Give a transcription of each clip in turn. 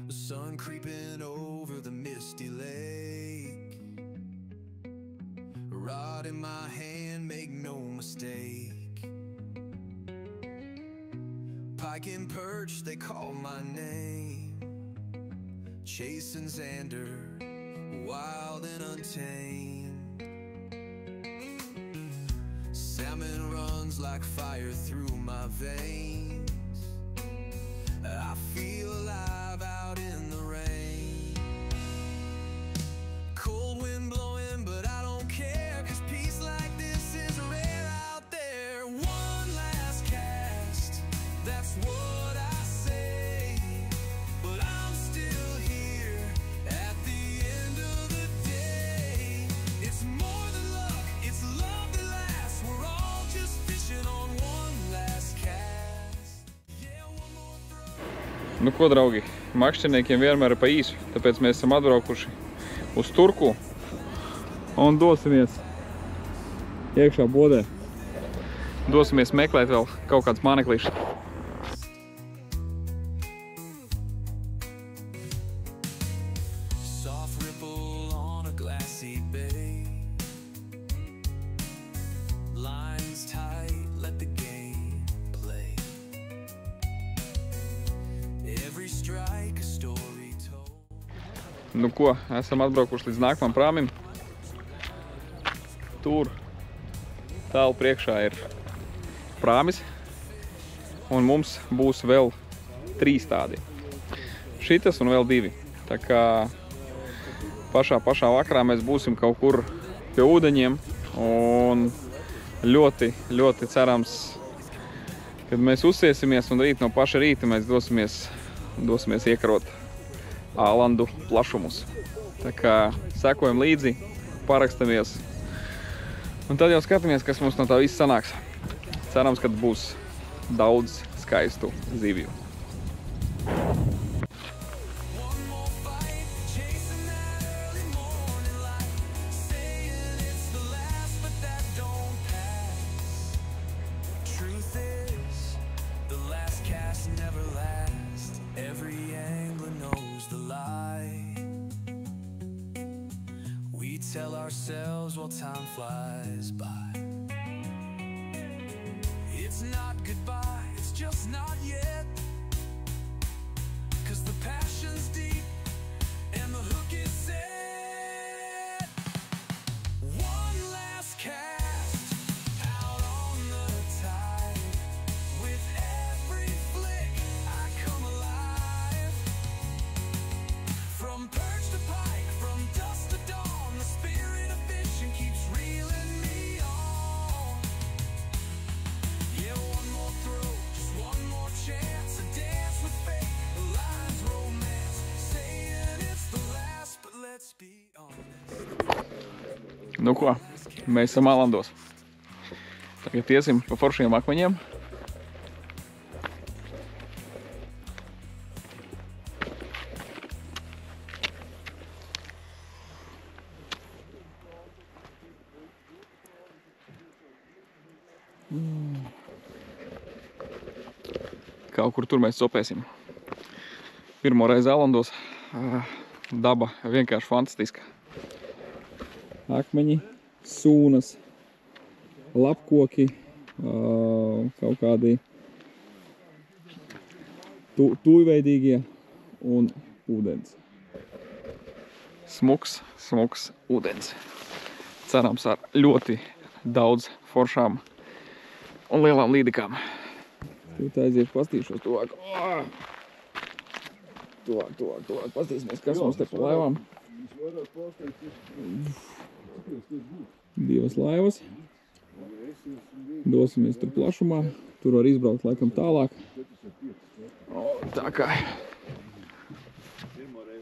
The sun creeping over the misty lake. A rod in my hand, make no mistake. Pike and perch, they call my name. Chasing Xander, wild and untamed. Salmon runs like fire through my veins. I feel alive out in the rain. Cold wind blowing, but I don't care, 'cause peace like this is rare out there. One last cast, that's what I say. But I'm still here at the end of the day. It's more than luck, it's love that lasts. We're all just fishing on one last cast. Yeah, one more throw. Nu ko, draugi, makšķerniekiem vienmēr ir pa īsu, tāpēc mēs esam atbraukuši uz Turku un dosimies iekšā bodē. Dosimies meklēt vēl kaut kāds māneklīšs. Soft ripple on a glassy bay. Lines tight, let the game play. Every strike a story told. Nu ko, esam atbraukuši līdz nākamam prāmim. Tur tālu priekšā ir prāmis, un mums būs vēl 3 tādi. Šitas un vēl 2. Tā kā pašā vakarā mēs būsim kaut kur pie ūdeņiem, un ļoti cerams, kad mēs uzsiesimies un rīt no paša rīta mēs dosimies iekarot ālandu plašumus. Tā kā sekojam līdzi, parakstamies, un tad jau skatāmies, kas mums no tā viss sanāks. Cerams, ka būs daudz skaistu zivju. One more fight, chasing that early morning light. Saying it's the last, but that don't pass. Truth is, the last cast never lasts. Every angler knows the lie. We tell ourselves while time flies by. It's not goodbye, it's just not yet. 'Cause the passion's deep and the hook is set. One last cast out on the tide. With every flick I come alive. From perch to pike, from dusk to dawn, the spirit of fishing keeps reeling me on. Yeah, one more throw, just one more chance, a dance with fate, a lies romance, saying it's the last, but let's be honest. Nu ko, mēs esam ālandos. Tagad iesim pa foršiem akmeņiem. Kaut kur tur mēs sopēsim. Pirmo reizi ālandos. Daba vienkārši fantastiska. Akmeņi, sūnas, lapkoki, kaut kādi tūjveidīgie un ūdens. Smuks ūdens. Cerams ar ļoti daudz foršām un lielām līdekām. Tūt aiziet, pastīšos tuvāk. Tuvāk. Pastīsimies, kas mums te pa laivām. 2 laivas. Dosimies tur plašumā. Tur var izbraukt laikam tālāk. Tā kā.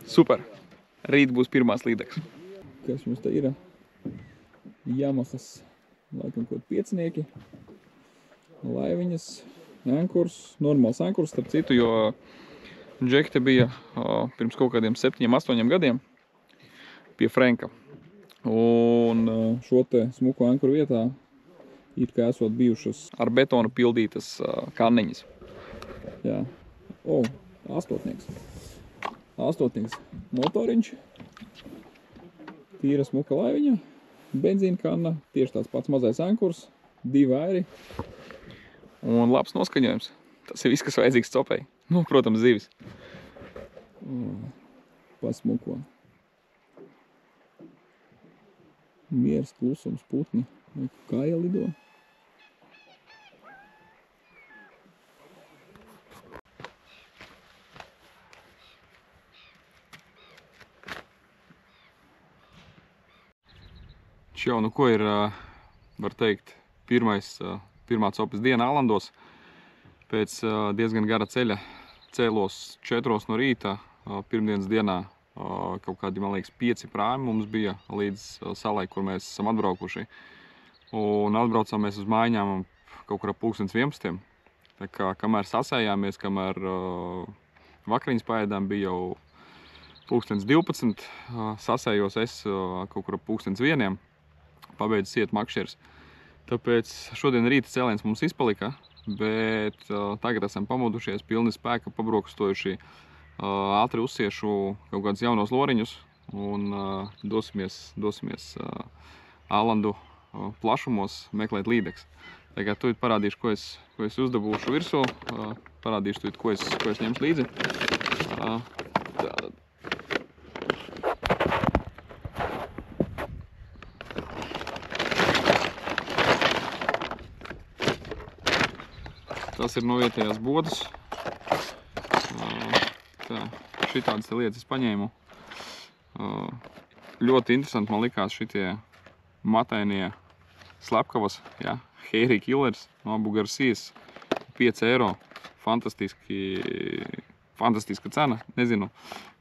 Super. Rīt būs pirmās līdeks. Kas mums te ir? Yamahas. Laikam kaut piecinieki. Laiviņas. Ankurs. Normāls ankurs, starp citu, jo Džeki te bija pirms kaut kādiem 7-8 gadiem pie Frenka. Un šo te smuko ankuru vietā it kā esot bijušas ar betonu pildītas kanniņas. Jā. O, astotnieks. Astotnīgs motoriņš. Tīra smuka laiviņa. Benzīna kanna, tieši tāds pats mazais ankurs, 2 airi. Un labs noskaņojums. Tas ir viss, kas vajadzīgs copei. Nu, protams, zivis. Pasmuko. Miers, klusums, putni. Kāja lido. Čau, nu ko ir, var teikt, pirmā copas diena Alandos. Pēc diezgan gara ceļa cēlos 4 no rīta. Pirmdienas dienā kaut kādi, man liekas, 5 prāmi mums bija līdz salai, kur mēs esam atbraukuši. Un atbraucām mēs uz mājām kaut kur ap 11. Tā kā, kamēr sasējāmies, kamēr vakariņas paēdām, bija jau 12. Sasējos es kaut kur ap 1. Pabeidzis iet makšķers. Tāpēc šodien rīta cēliens mums izpalika, bet tagad esam pamodušies, pilni spēka, pabrokstojuši, ātri uzsiešu kaut kādus jaunos loriņus un dosimies Alandu plašumos meklēt līdeks. Tagad tūlīt parādīšu, ko es uzdabūšu virsū, parādīšu tūlīt, ko es ņemšu līdzi. Tas ir no vietējās bodas. Šitādas lietas es paņēmu. Ļoti interesanti man likās šitie matainie slepkavas, jā, Hairy Killers no Abu Garcijas, 5 eiro. Fantastiska cena. Nezinu,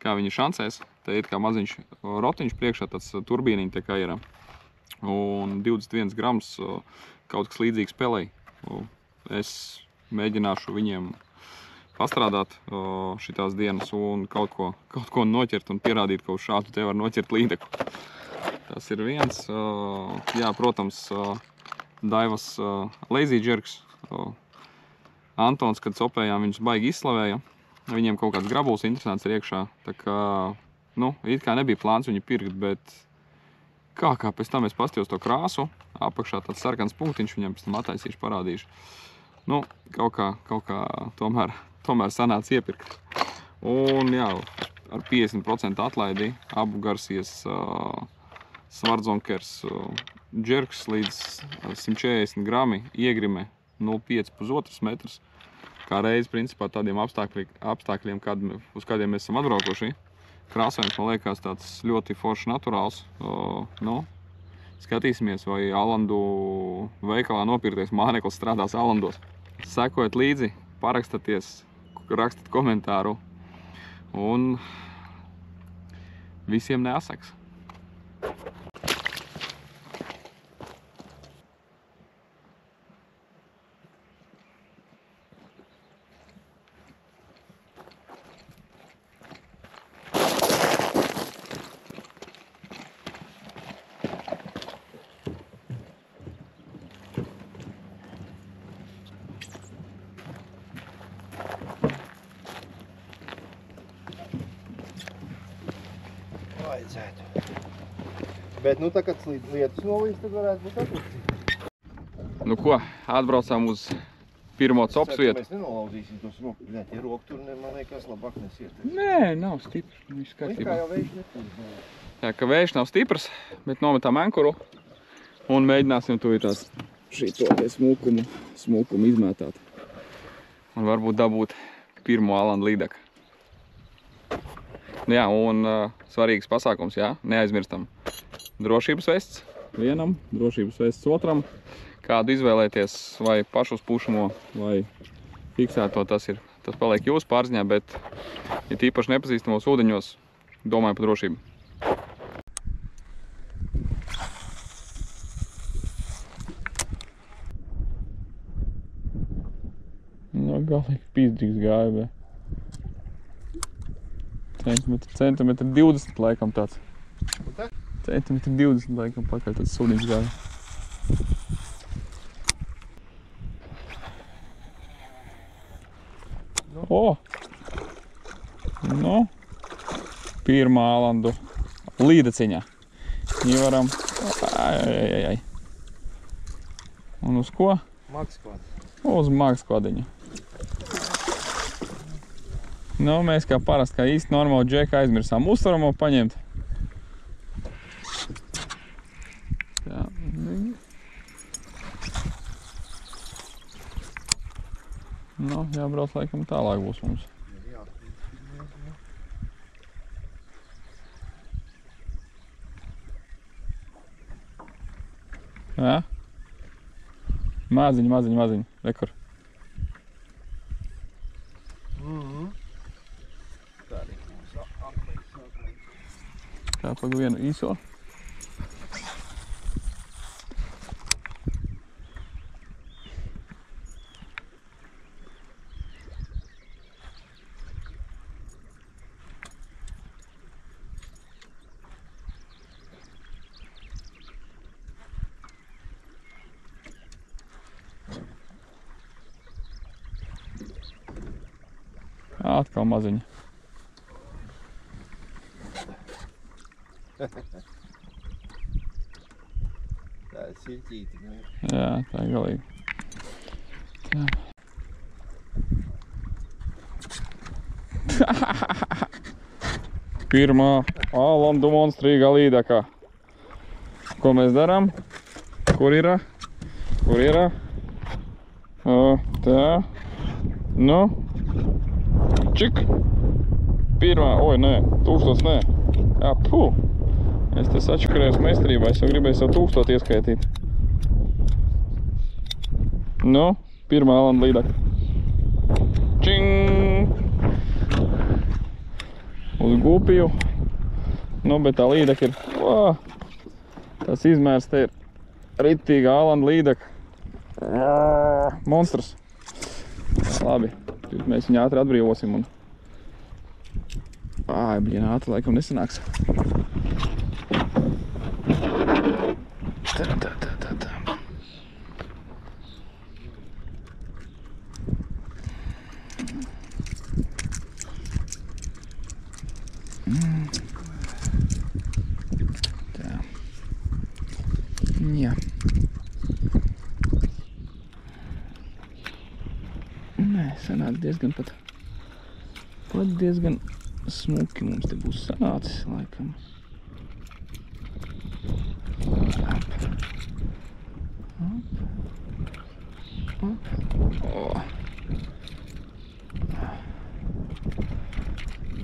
kā viņi šancēs. Te ir kā maziņš rotiņš priekšā, tāds turbīniņi tā kā ir. Un 21 grams kaut kas līdzīgs pelei. Es mēģināšu viņiem pastrādāt šitās dienas un kaut ko noķert un pierādīt, ka uz šādu te var noķert līdeku. Tas ir viens. Jā, protams, Daivas Lazy Jerks. Antons, kad copējām, viņus baigi izslavēja. Viņiem kaut kāds grabuls interesants ir iekšā. Tā kā, nu, it kā nebija plāns viņu pirkt, bet kā pēc tam es pastījos to krāsu. Apakšā tāds sarkans punktiņš, viņam pēc tam attaisīšu, parādīšu. Nu, kaut kā tomēr sanāca iepirkt. Un jā, ar 50% atlaidi Abu Garcijas Svarzonkers džerks līdz 140 grami, iegrime 0,5 metrs. Kā reiz, principā, tādiem apstākļiem, uz kādiem mēs esam atbraukuši. Krāsojums, man liekas, tāds ļoti foršs naturāls. Nu, skatīsimies, vai Alandu veikalā nopirktais māneklis strādās Alandos. Sekojiet līdzi, parakstaties, rakstat komentāru un visiem neasaks. Vajadzētu. Bet, nu, tā, kad lietus nolīs, tad varētu būt atpūtīt. Nu ko, atbraucām uz pirmo copas vietu. Mēs nenolauzīsim tos roku. Nē, tie roku tur, man liekas, labāk nesiet. Nē, nav stiprs. Viss kārtībā. Kā jau vējš nepūs. Jā, ka vējš nav stiprs, bet nometam ankuru un mēģināsim tuvītās šito smukumu izmētāt. Un varbūt dabūt pirmo Alandu līdeku. Jā, un svarīgs pasākums, jā, neaizmirstam. Drošības vests vienam, drošības vests otram. Kādu izvēlēties, vai pašu pušamo, vai fiksēto, tas paliek jūsu pārziņā, bet, ja tīpaši nepazīstamos ūdeņos, domāju par drošību. No, galīgi pīzdīgs gāja, bet centimetri 20 laikam tāds. Centimetri 20 laikam pakaļ tāds sūdiņš gāja. O! No! Pirmā Alandu līdaciņā. Ievaram. Ai. Un uz ko? Mags kvadrs. Uz mags kvadiņu. Nu, mēs kā parasti, kā īsti normāli džeka aizmirsām uztvaramo paņemt. Tā. Nu, jābrauc laikam tālāk būs mums. Jā? Maziņ. Rekur. Tā, paga vienu īso. Atkal maziņa. Tā ir siļķīti. Jā, tā ir galīgi. Tā. Pirmā Alandu monstrīga līdaka. Ko mēs darām? Kur ir? Tā. Nu. Čik. Pirmā. Oi, nē. 1000 nē. Jā, puh. Es te sačakarējos meistarībā. Es jau gribēju savu 1000 ieskaitīt. Nu. Pirmā Alanda līdaka. Čing. Uz gupiju. Nu, bet tā līdaka ir. Tas izmērs te ir ritīga Alanda līdaka. Monstrs. Labi. Mēs viņu ātri atbrīvosim un... Ai, bļien, ātri laikam nesanāks. Tā. Tā. Jā. Nē, sanāk diezgan pat diezgan smuki mums te būs sanācis, laikam.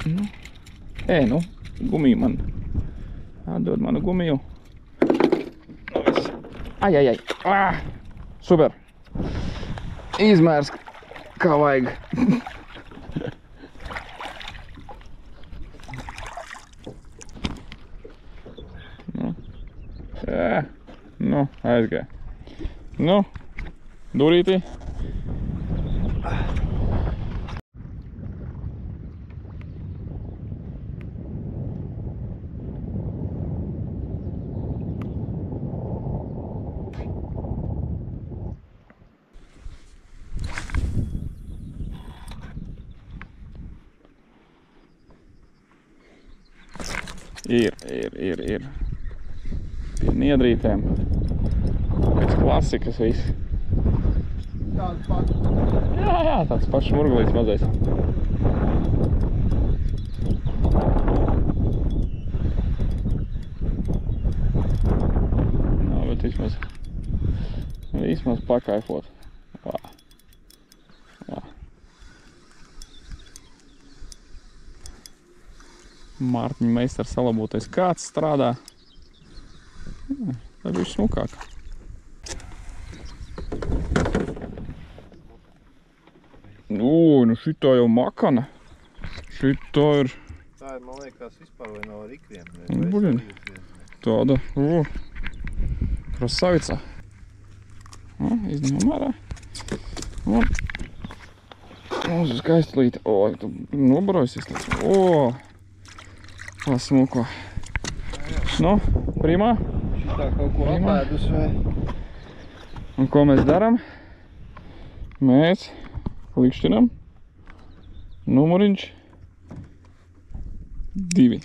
Nu. Nu, gumiju man. Atdod manu gumiju. Nu, viss. Ai. Super. Izmērs, kā vajag. Nu, aizgāja. Nu, durītī. Ir. Pie niedrītēm. Pēc klasikas viss. Tāds pats. Jā, tāds pašs murgulīts mazais. Nā, bet vismaz pakaifot. Vā. Mārtiņa meistars salabūtais kāds strādā. Tā bija smukāk. Nu šitā jau makana. Šitā ir... Tā ir, man liekas, vispār vai nav ar ikriem. Buļin. Tāda. Krasavica. Izņemam ārā. Un uz skaistlīte. Tu nobarojusies tāds. Smuko. Nu, primā. Tā kaut ko apēdus vai? Un ko mēs daram? Mēs klikšķinam. Numuriņš 2.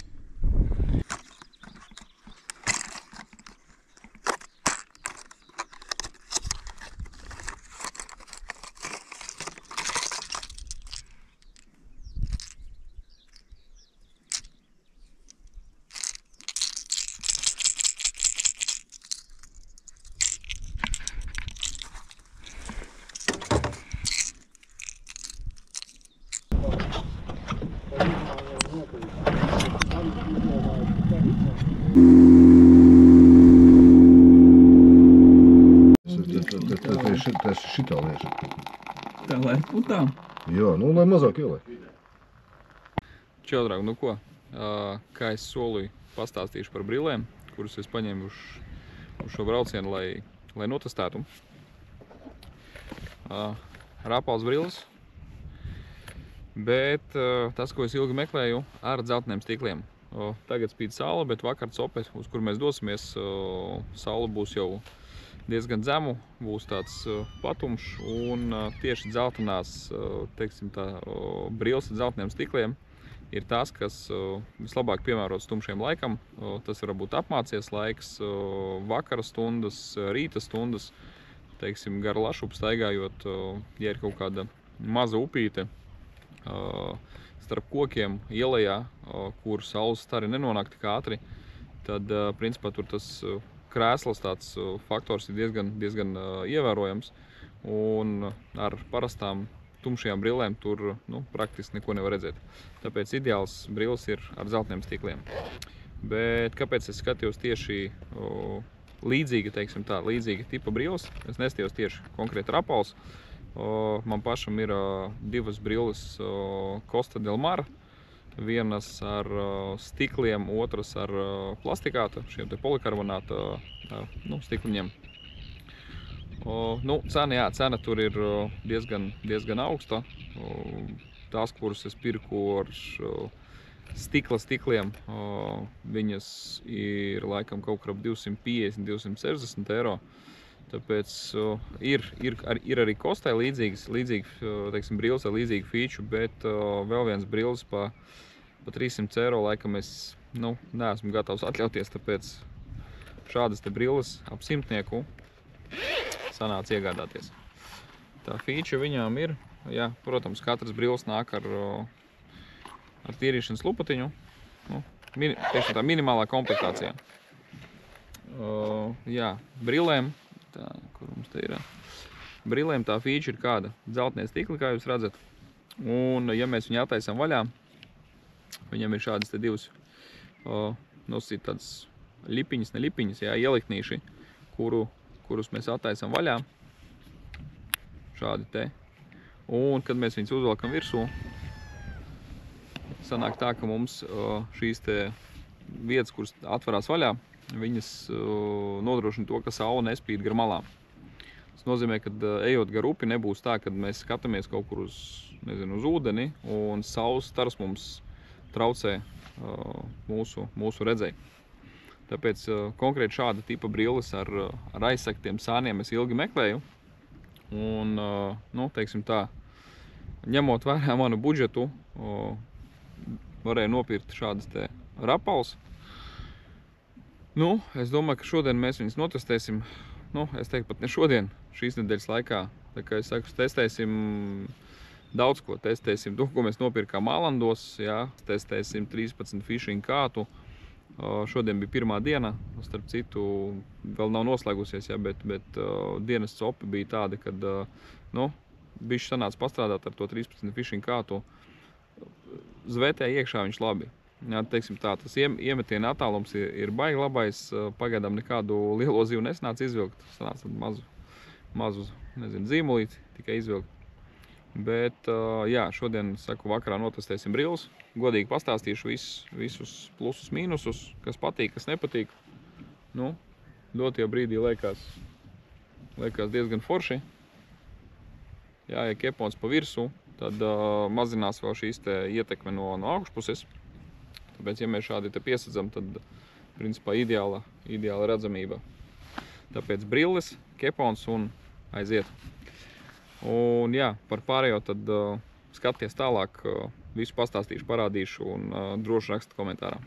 Tas šitā lieša. Tā lai putām. Jā, nu lai mazāk ieliek. Čau, draugi, nu ko? Kā es solīju, pastāstīšu par brillēm, kuras es paņēmu uz šo braucienu, lai notestētu. Rapals brilles, bet tas, ko es ilgi meklēju, ar dzelteniem stikliem. Tagad spīd saule, bet vakar cope, uz kur mēs dosimies, saule būs jau diezgan zemu, būs tāds platums, un tieši dzeltenās, teiksim tā, brilles ar dzelteniem stikliem ir tās, kas vislabāk piemērots tumšiem laikam. Tas var būt apmācies laiks, vakara stundas, rīta stundas, teiksim, gar lašupu staigājot, ja ir kaut kāda maza upīte starp kokiem ielejā, kur saules stari nenonāk tik ātri, tad, principā, tur tas krēsls tāds faktors ir diezgan ievērojams, un ar parastām tumšajām brillēm tur praktiski neko nevar redzēt. Tāpēc ideāls brilles ir ar dzelteniem stikliem. Bet kāpēc es skatījos tieši līdzīga, teiksim tā, līdzīga tipa brilles? Es nestījos tieši konkrēti Rapals. Man pašam ir divas brilles Costa del Mar. Vienas ar stikliem, otras ar plastikāta, šiem te polikarbonāta stikliņiem. Cena tur ir diezgan augsta. Tās, kuras es pirku ar stikliem, viņas ir laikam kaut kur ap 250–260 eiro. Tāpēc ir arī Costai līdzīgi, teiksim, brilles ar līdzīgu feature, bet vēl viens brilles pa 300 eiro laikam es neesmu gatavs atļauties, tāpēc šādas te brilles ap 100 sanāca iegādāties. Tā feature viņām ir, jā, protams, katras brilles nāk ar tīrīšanas lupatiņu, teiksim tā, minimālā komplektācijā. Jā, brillēm, tā, kur mums te ir, brillēm tā feature ir kāda? Dzeltenie stikli, kā jūs redzat, un ja mēs viņu attaisam vaļā, viņam ir šādas te divas, nosīt tādas lipiņas, ne lipiņas, jā, ieliktnīši, kurus mēs attaisam vaļā, šādi te, un kad mēs viņus uzvelkam virsū, sanāk tā, ka mums šīs te vietas, kuras atverās vaļā, viņas nodrošina to, ka saule nespīd gar malām. Tas nozīmē, ka ejot gar upi nebūs tā, kad mēs skatāmies kaut kur uz ūdeni un saules stars mums traucē mūsu redzei. Tāpēc konkrēti šāda tipa brilles ar aizsaktiem sāniem es ilgi meklēju. Un, teiksim tā, ņemot vērā manu budžetu, varēju nopirkt šādas te Rapals. Es domāju, ka šodien mēs viņus notestēsim. Es teiktu pat ne šodien, šīs nedēļas laikā. Tā kā es saku, testēsim daudz ko. Testēsim to, ko mēs nopirkām Ālandos, jā. Testēsim 13 fishing kātu. Šodien bija pirmā diena, starp citu, vēl nav noslēgusies, jā, bet dienas copi bija tāda, kad, bišķi sanāca pastrādāt ar to 13 fishing kātu. Zvētē iekšā viņš labi. Jā, teiksim tā, tas iemetiena attālums ir baigi labais, pagaidām nekādu lielo zivu nesnāca izvilkt. Sanāca mazu, zīmolīti tikai izvilkt. Bet, jā, šodien, saku, vakarā notestēsim brilles. Godīgi pastāstīšu visus plusus, mīnusus, kas patīk, kas nepatīk. Dotajā brīdī liekas diezgan forši. Jā, ja kepons pa virsū, tad mazinās vēl šīs te ietekme no augšpuses. Tāpēc, ja mēs šādi te piesadzam, tad, principā, ideāla redzamība. Tāpēc brilles, kepons un aiziet. Un jā, par pārējo tad skaties tālāk, visu pastāstīšu, parādīšu un droši raksta komentārā.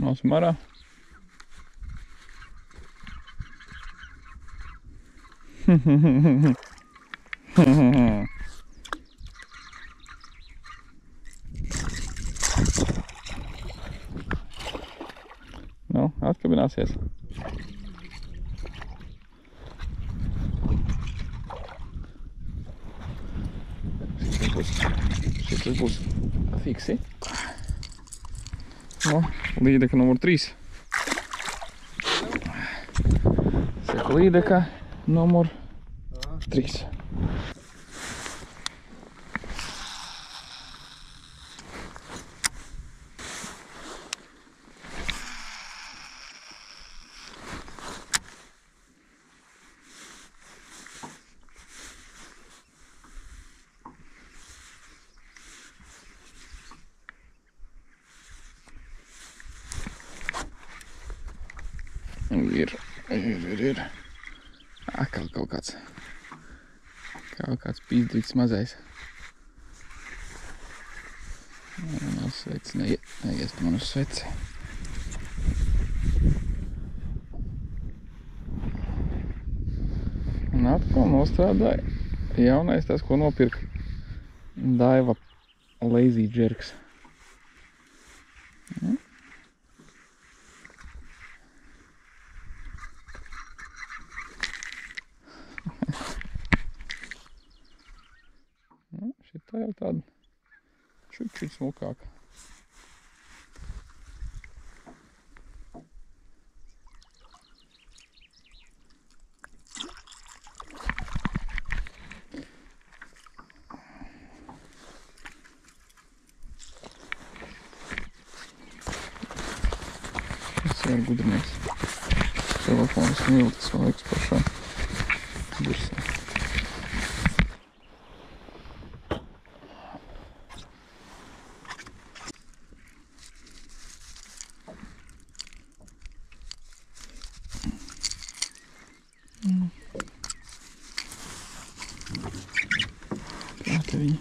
Māsim arā. Nu, atkabināsies. Šitas būs fiksi. No, līdeka numur 3. Saka līdeka numur 3. Ir. Atkal kaut kāds pīzdrīgs mazais. Man uz sveci neiest man uz sveci. Un atkal nostrādāja jaunais tas, ko nopirka Daiva Lazy Jerks. Šitā jau tāda čučuļ smukāka. Tas ir gudrinieks. Telefonas miltis, man liekas, pašā virsā. Kāda viņa?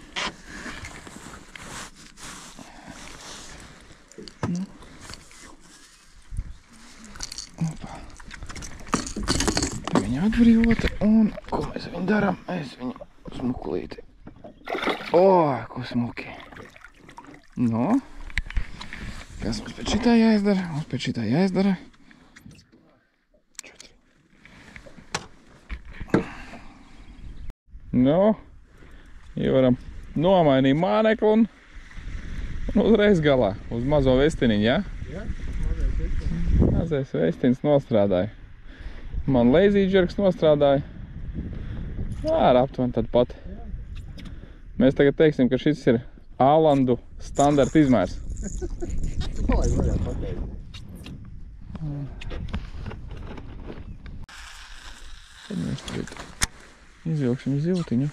Opa. Viņa atbrīvota un ko mēs viņu darām? Mēs viņu smukulīti. Ko smuki. No. Kas mums pēc šitā jāizdara? Mums pēc šitā jāizdara. 4. No. Ievaram nomainīt mānekli un uzreiz galā. Uz mazo vestiniņu, ja? Jā, Mazais vestins nostrādāja. Man Lazy Jerks nostrādāja. Ar aptuveni tad pat. Mēs tagad teiksim, ka šis ir Ālandu standarta izmērs. Lai varētu pateikt. Tad mēs tagad izvilksim ziltiņu.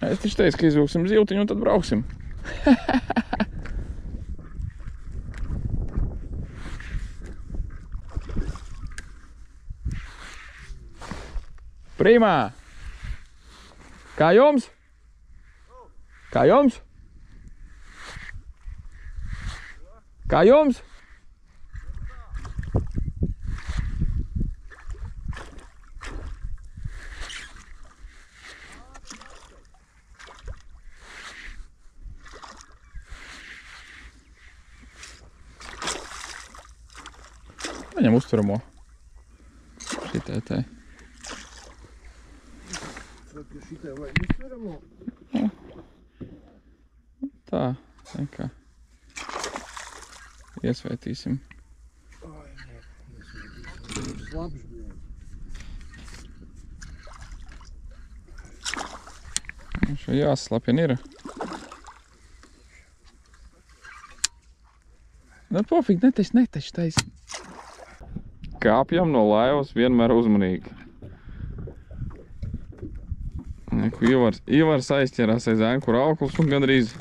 Es taču teicu, ka izvilksim ziltiņu un tad brauksim. Primā! Kā jums? Kā jums? Kā jums? Paņem uzturamo. Šitai tai. Šitai vai uzturamo? Tā, kā iesvētīsim. Ai, nē, iesvētīsim. Slabs, bļēd. Šo jāslapjen ir. Nu, pofīgi, netaši taisi. Kāpjam no laivas vienmēr uzmanīgi. Ivars aizķerās aiz ēnkur auklis un gandrīz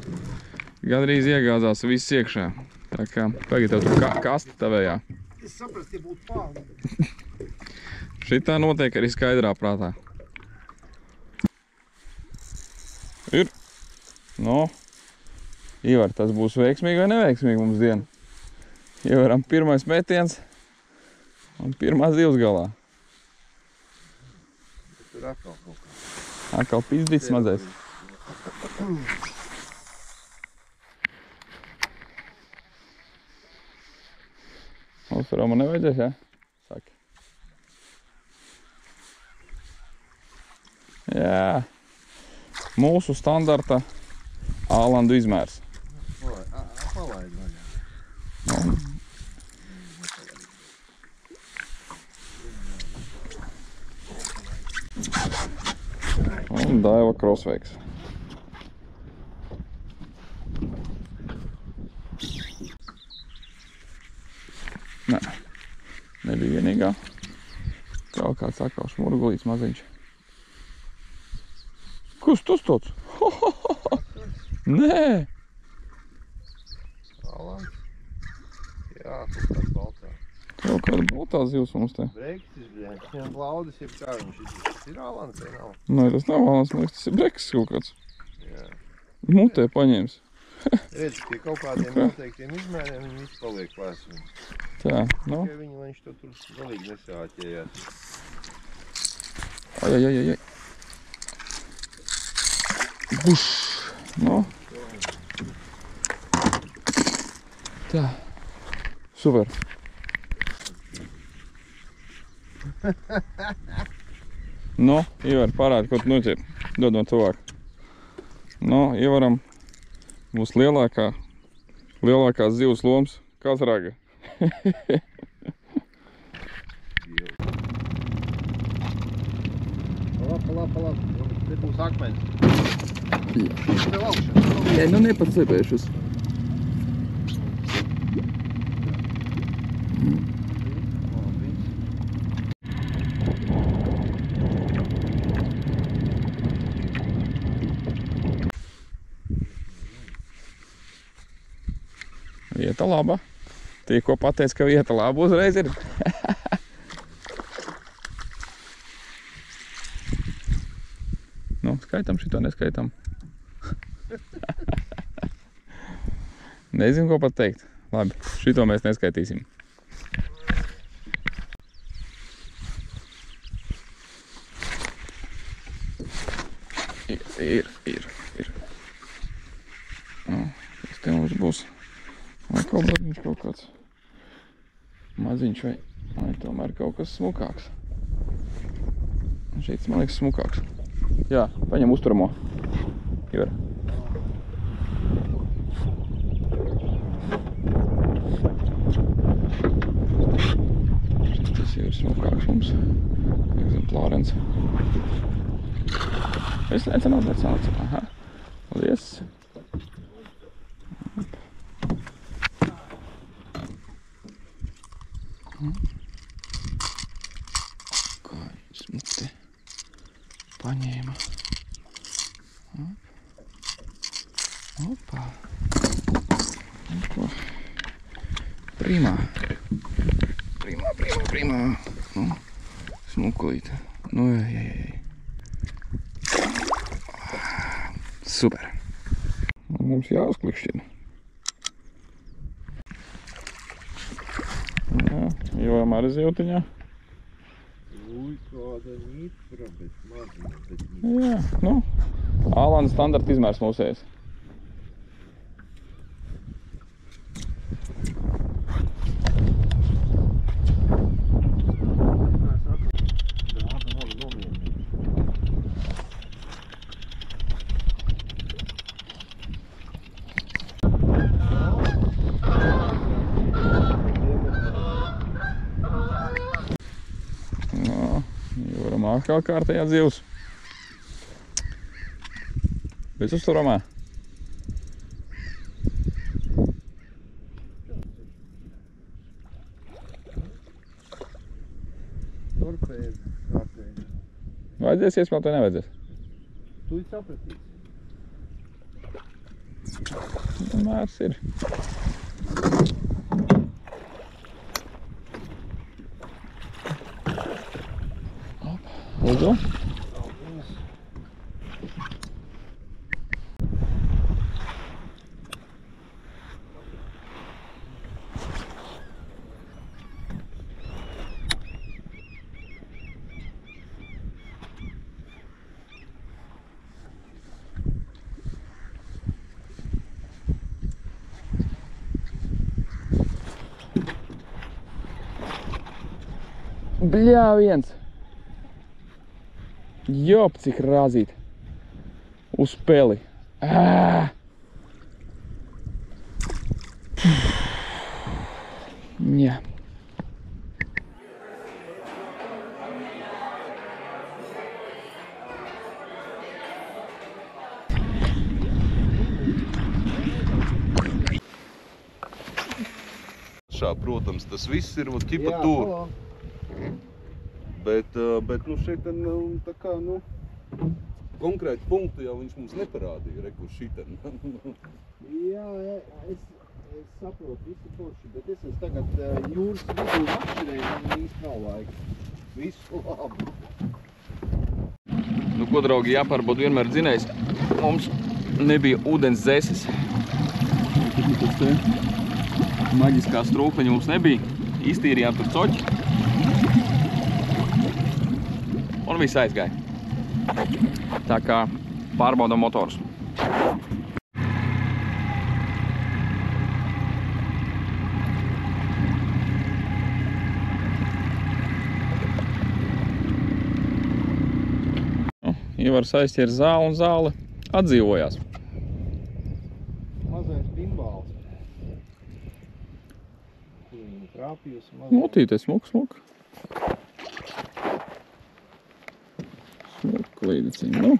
iegāzās viss iekšā. Tā kā tagad tev tur kasta tavējā. Es saprast, ja būtu pāri. Šitā notiek arī skaidrā prātā. Ir. No. Ivar, tas būs veiksmīgi vai neveiksmīgi mums diena? Ivaram pirmais metiens un pirmā zivs galā. Tur atkal kaut kā. Atkal pizdīts mazais. Uzsvarā man nevajadzēs, jā? Saki. Jā. Mūsu standarta ālandu izmērs. Palaid vaļā. Un Daiva krosveiks. Nē, nebija vienīgā. Kaut kāds atkal šmurgulīts maziņš. Kas tas tāds? Nē! Alans? Jā, kaut kāds baltā. Kaut kāda baltā zivs mums te. Breksis, bļēņ. Viņam plaudis ir kā viņš ir Alans vai nav? Nē, tas nav Alans, man liekas, tas ir breksis kaut kāds. Jā. Mutē paņēmis. Redz, pie kaut kādiem noteiktiem izmēriem viņi viss paliek vēsumi. Tā, nu. Tikai viņi, lai viņš to tur galīgi nesāķējās. Ai. Buš! Nu. Tā. Super. Nu, Ivar, parādi, ko tu noķer. Dod man tuvāk. Nu, Ivaram būs lielākās zivs loms kazraga. Palab. Te būs akmens. Tev augšā. Nē, nu nepaslēpēšos. Vieta laba. Tikko pateic, ka vieta laba uzreiz ir. Nu, skaitam šito, neskaitam. Nezinu, ko pat teikt. Labi, šito mēs neskaitīsim. Ir. Nu, tas te mums būs. Vai kobratiņš kaut kāds maziņš vai tomēr kaut kas smukāks. Šeit, man liekas, smukāks. Jā, paņem uzturamo. Ivar. Tas jau ir smukāks mums. Eksemplārens. Es necenot. Aha. Paldies. Kā viņš smukti paņēma. Opa. Primā. Nu, smukulīte. Nu, jai. Super. Mums jāuzklikšķina. Jā, Jovam arī zivtiņā. Ui, kāda nitra, bet maziņa. Jā, nu, ālāna standarta izmērs mūsējais. Joram atkal kārtējā zivs. Viss uzturamā. Turpēd kārtēji. Vajadzēs iespēl, to nevajadzēs. Tu sapratīsi. Mērs ir. Lūdzu. Bļā, viens. Jop, cik rāzīt. Uz peli. Jā. Protams, tas viss ir ķipa tur. Bet nu šeit tā kā, nu, konkrēti punktu jau viņš mums neparādīja, kur šiten. Jā, es saprotu, visu forši, bet es esmu tagad jūras vidū makšķerēju, man īsti nav laika. Visu labi. Nu, ko, draugi, jāpārbauda vienmēr dzinējs. Mums nebija ūdens zeses. Tas te maģiskā strūkleņa mums nebija. Iztīrījām tur coķi. Un viss aizgāja. Tā kā pārbaudam motors. Ivars aizķēra zāli un zāle atdzīvojās. Mazais bimbāls. Kur viņa trāpījusi mazais. Motīte, smuk. Smuk līdeciņi. Nu,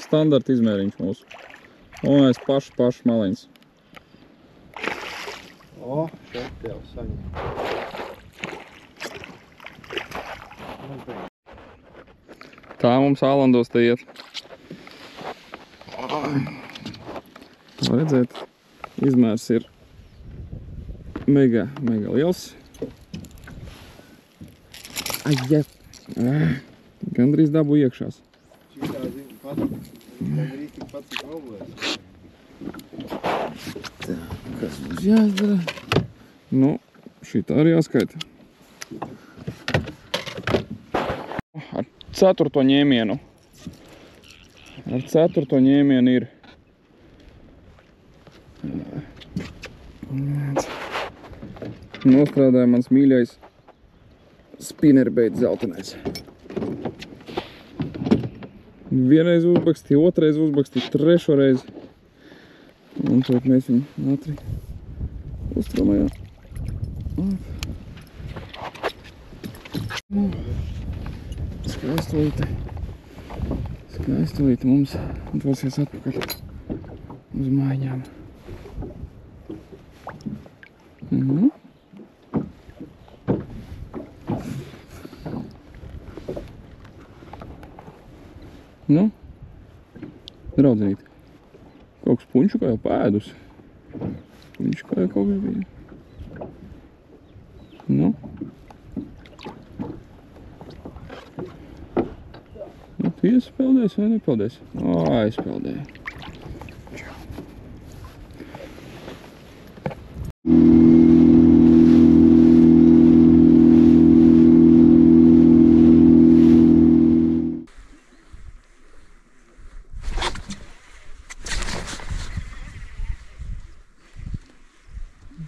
standarta izmēriņš mūsu. Un es pašu maliņas. O, šeit tev saņem. Tā mums ālandos te iet. Var redzēt, izmērs ir mega liels. Ai, gandrīz dabu iekšās. Šitā zinu pats, gandrīz tik pats ir problēmas. Tā, kas mums jāizdara? Nu, šitā arī jāskaita. Ar 4. ņēmienu. Ar 4. ņēmienu ir nostrādāja mans mīļais spinnerbait zeltenais. Vienreiz uzbaksti, otrais uzbaksti, trešo reizi. Un tad mēs viņu ātri uztramējām. Skaistulīte mums dosies atpakaļ uz mājām. Nu, draudzenīte, kaut kas puņšu kā jau pēdus. Puņšu kā jau kaut kas bija. Nu. Tu iespeldēsi vai nepeldēsi? O, aizpeldēji.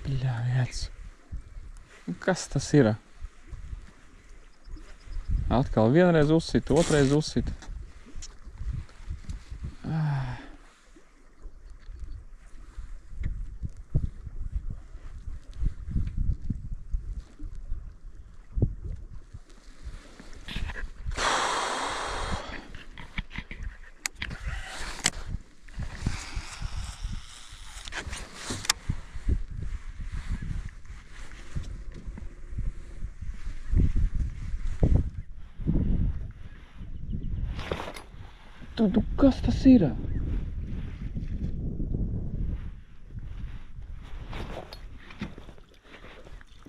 Bļāviec. Kas tas ir? Atkal vienreiz uzsit, otrais uzsit. Tu, kas tas ir?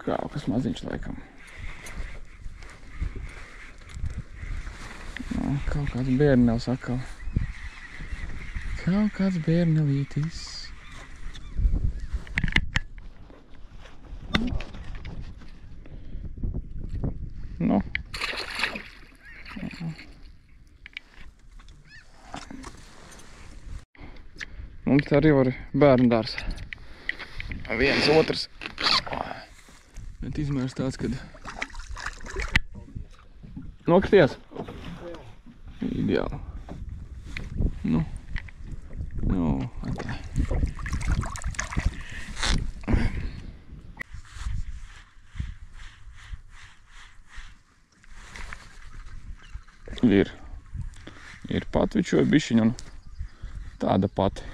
Kaut kas maziņš laikam. No, kaut kāds bērnels atkal. Kaut kāds bērnelītis. Nu. Mums te arī var bērnu dārs. Viens, otrs. Bet izmērs tāds, kad Nokrities? Ideāli. Nu. Tā. Ir patvičoja bišķiņ un tāda pati.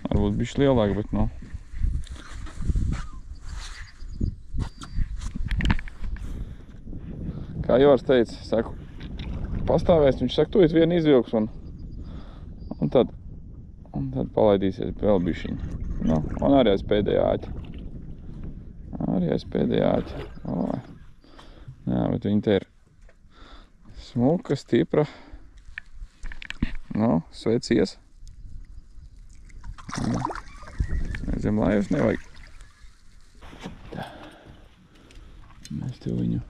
Varbūt bišķi lielāka, bet nu. Kā Jors teica, saku, pastāvēs, viņš saka, tu vienu izvilks un tad palaidīsies vēl bišķiņ. Nu, un arī aiz pēdējā āķa. Oi. Jā, bet viņa te ir smuka, stipra. Nu, sveicies. Zem lājus nevajag. Tā. Mēs tev viņu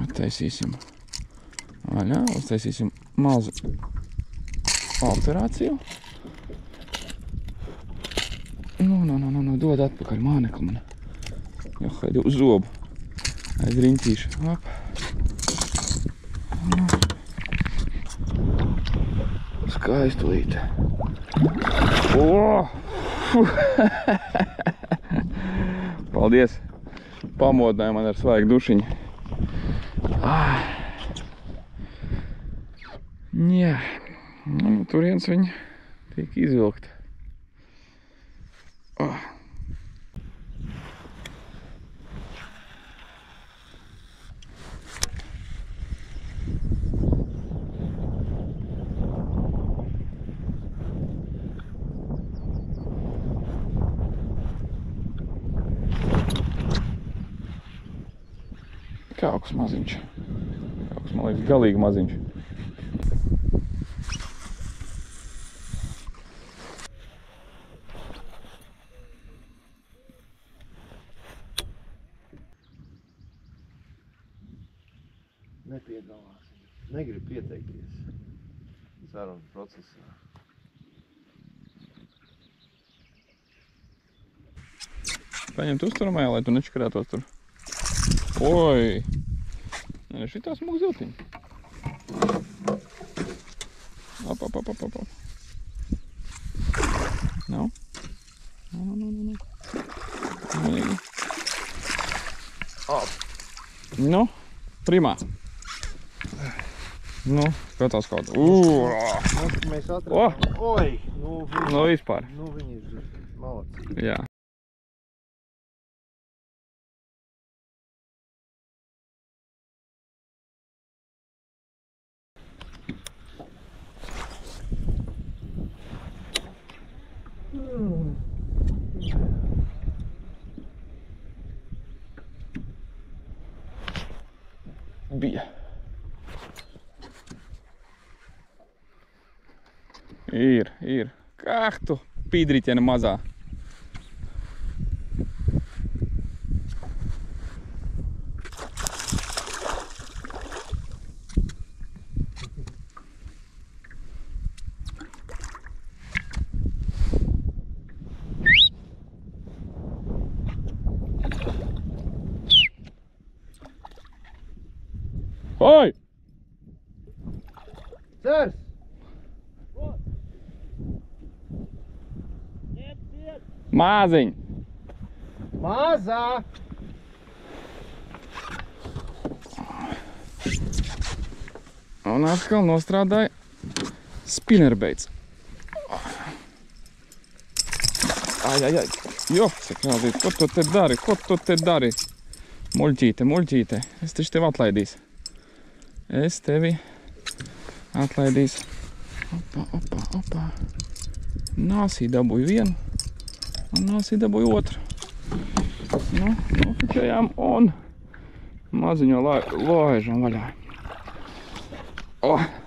attaisīsim vaļā, uztaisīsim mazu alterāciju. Nu, dod atpakaļ mānekli man. Johaidi uz zobu. Aiz riņķīšu. Op. Skaistulīte. Paldies. Pamodināja man ar svaigu dušiņu. Jā. Nu, turiens viņa tiek izvilkta. Kaut kas maziņš. Kaut kas, man liekas, galīgi maziņš. Nepiedalās. Negrib pieteikties sarunu procesā. Paņemt uzturamajā, lai tu nečakarētos tur. Oi! Šitā smūg ziltiņa. Op. Nav? Nu. Nu, primā. Nu, skatās kaut. Mēs atradām. Oi! Nu, vispār. Nu, viņi ir malacīgi. Jā. Bija. Ir. Kah tu pīdrīķene mazā. Oi! Cers! Māziņ! Mazā! Un atkal nostrādāja spinnerbeits. Ai. Jo, sakrādīt, ko tu te dari? Muļķīte. Es taču tevi atlaidīšu. Opa. Nāsī dabūju vienu. Un nāsī dabūju otru. Nu, nofičējām un maziņo lāžam vaļā.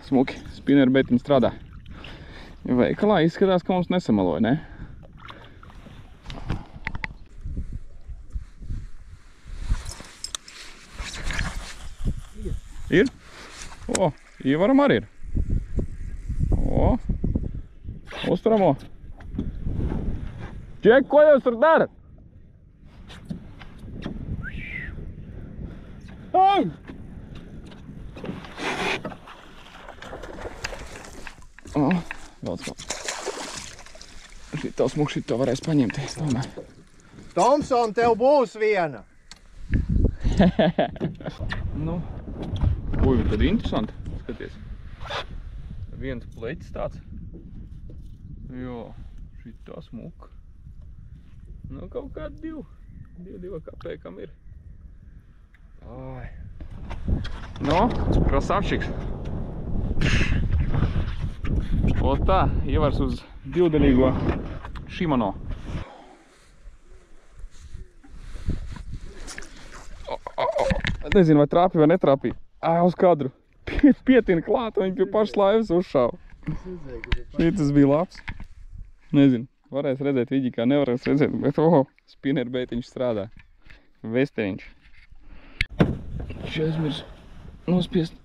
Smuki, spinnerbeitiņi strādā. Veikalā izskatās, ka mums nesamaloja, ne? Ir? Īvaram arī ir. Uzturamo. Ček, ko jūs tur darat? Oi! O, daudz vēl. Šito smuku, šito varēs paņemt, es domāju. Tomson, tev būs viena! Nu, ui, tad interesanti, skaties. Viens pleķis tāds. Jo, šitā smuka. Nu, kaut kādi divi kapēkam ir. Ai. Nu, krasavčiks. O tā, ievars uz divdaļīgo Shimano. Nezinu, vai trāpīja vai netrāpīja. Uz kadru. Pietina klāt, un viņi pie pašas laivas uzšāva. Šitas bija labs. Nezinu, varēs redzēt vidīkā, nevarēs redzēt, bet spinnerbeitiņš strādā. Vesteriņš. Še aizmirs nospiest.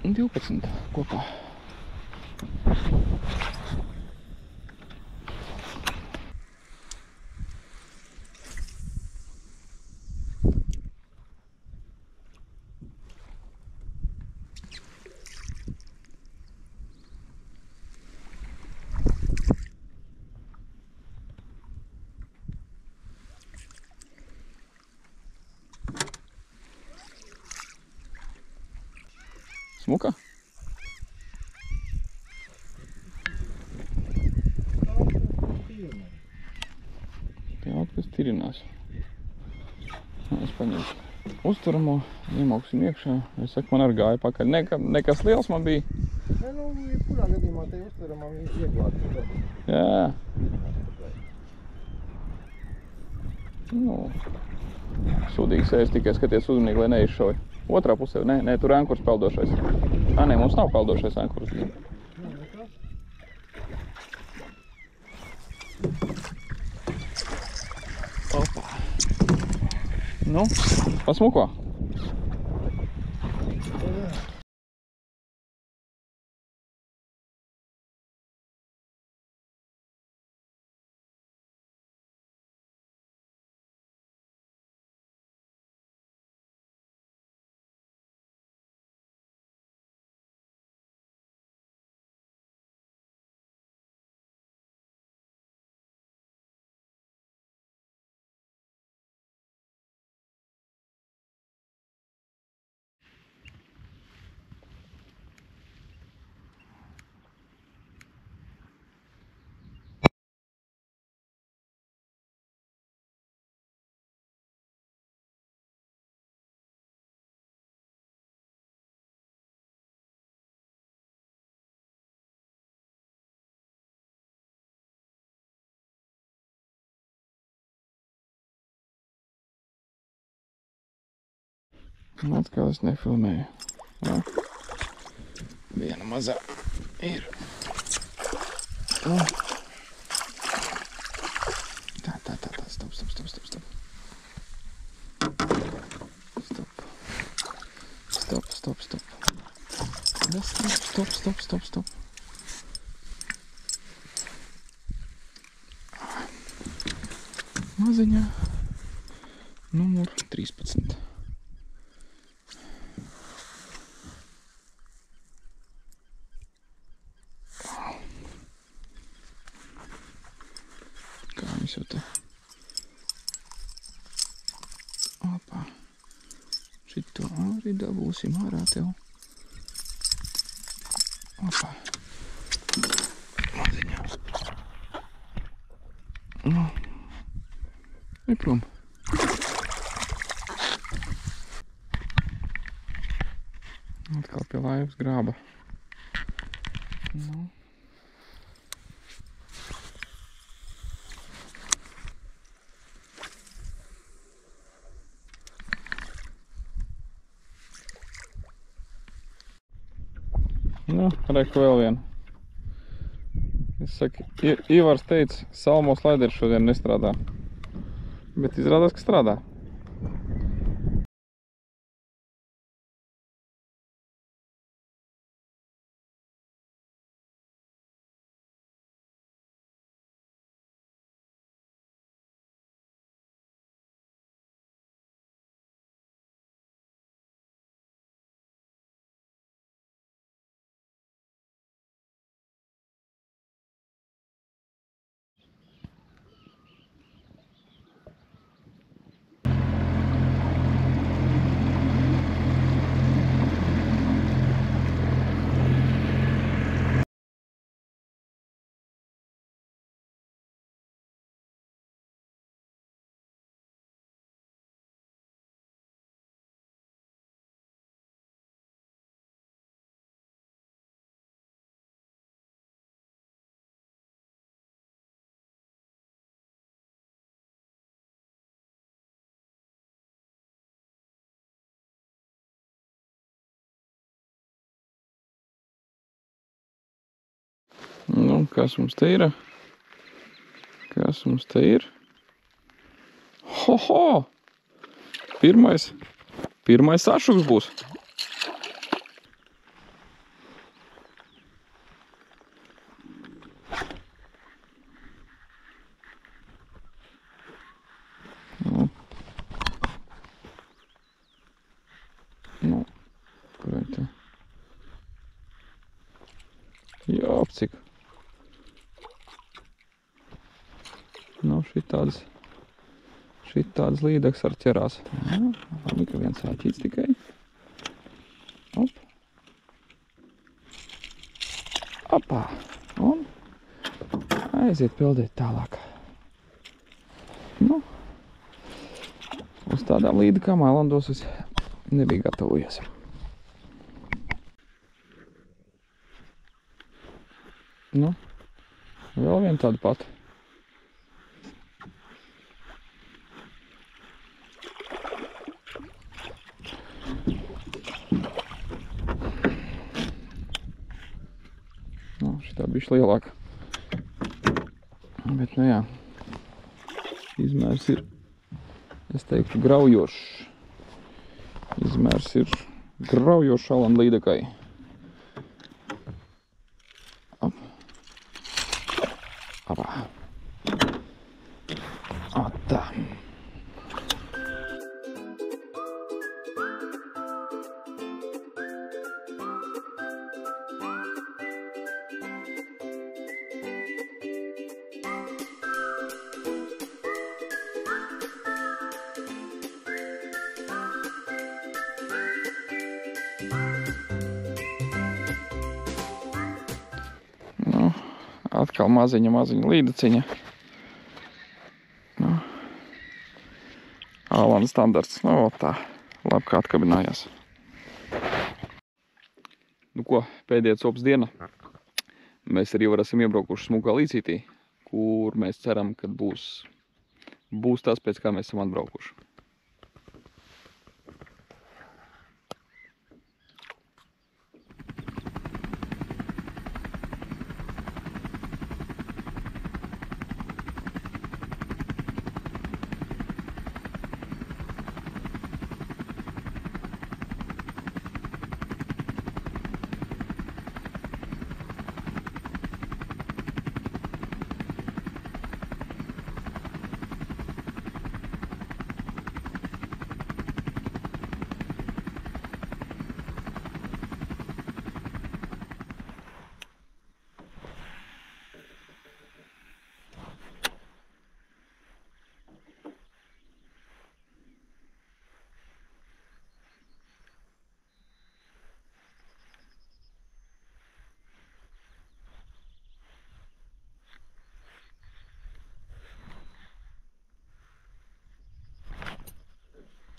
12 kopā. Smuka? Tie atkas tirinās. Es paņemšu uzturamo, iemauksim iekšā. Es saku, man arī gāja pakaļ. Nekas liels man bija. Ne, nu, jebkurā gadījumā te uzturamam ieglāt. Jā. Nu, sūdīgi sēs, tikai skaties uzmanīgi, lai neizšauj. Otrā pusē, nē, tur ankurs peldošais. Nē, mums nav peldošais ankurs. Opa. Nu, pasmuko. Atkal es nefilmēju. Jā. Viena mazā ir. Tā, stop. Stop. Maziņā. Numur 13. Kā jau te. Opa. Šito arī dabūsim ārā tev. Opa. Maziņā. Nu. Prom. Atkal pie laivas grāba. Nu. Nu, reku vēl vienu. Es saku, Ivars teica, salmo slaideri šodien nestrādā. Bet izrādās, ka strādā. Nu, kas mums te ir? Kas mums te ir? Ho! Pirmais sašuks būs. Nu, kurai te? Jā, cik. Nu, šitādas līdeks ar ķerās. Jā, labi, ka viens āķīts tikai. Op. Opā. Un aiziet pildīt tālāk. Nu, uz tādām līdekām Ailandos es nebija gatavojies. Nu, vēl viena tāda pati. Nu, šitā bišķi lielāka. Bet, nu jā, izmērs ir, es teiktu, graujošs. Izmērs ir graujošs Ailanda līdekai. Apā. Tā. Nu, atkal maziņa līdeciņa. Nu, Ailanda standarts. Nu, tā, labi, kā atkabinājās. Nu ko, pēdējā copas diena. Mēs arī esam iebraukuši smukā līcītī, kur mēs ceram, ka būs tas, pēc kā mēs esam atbraukuši.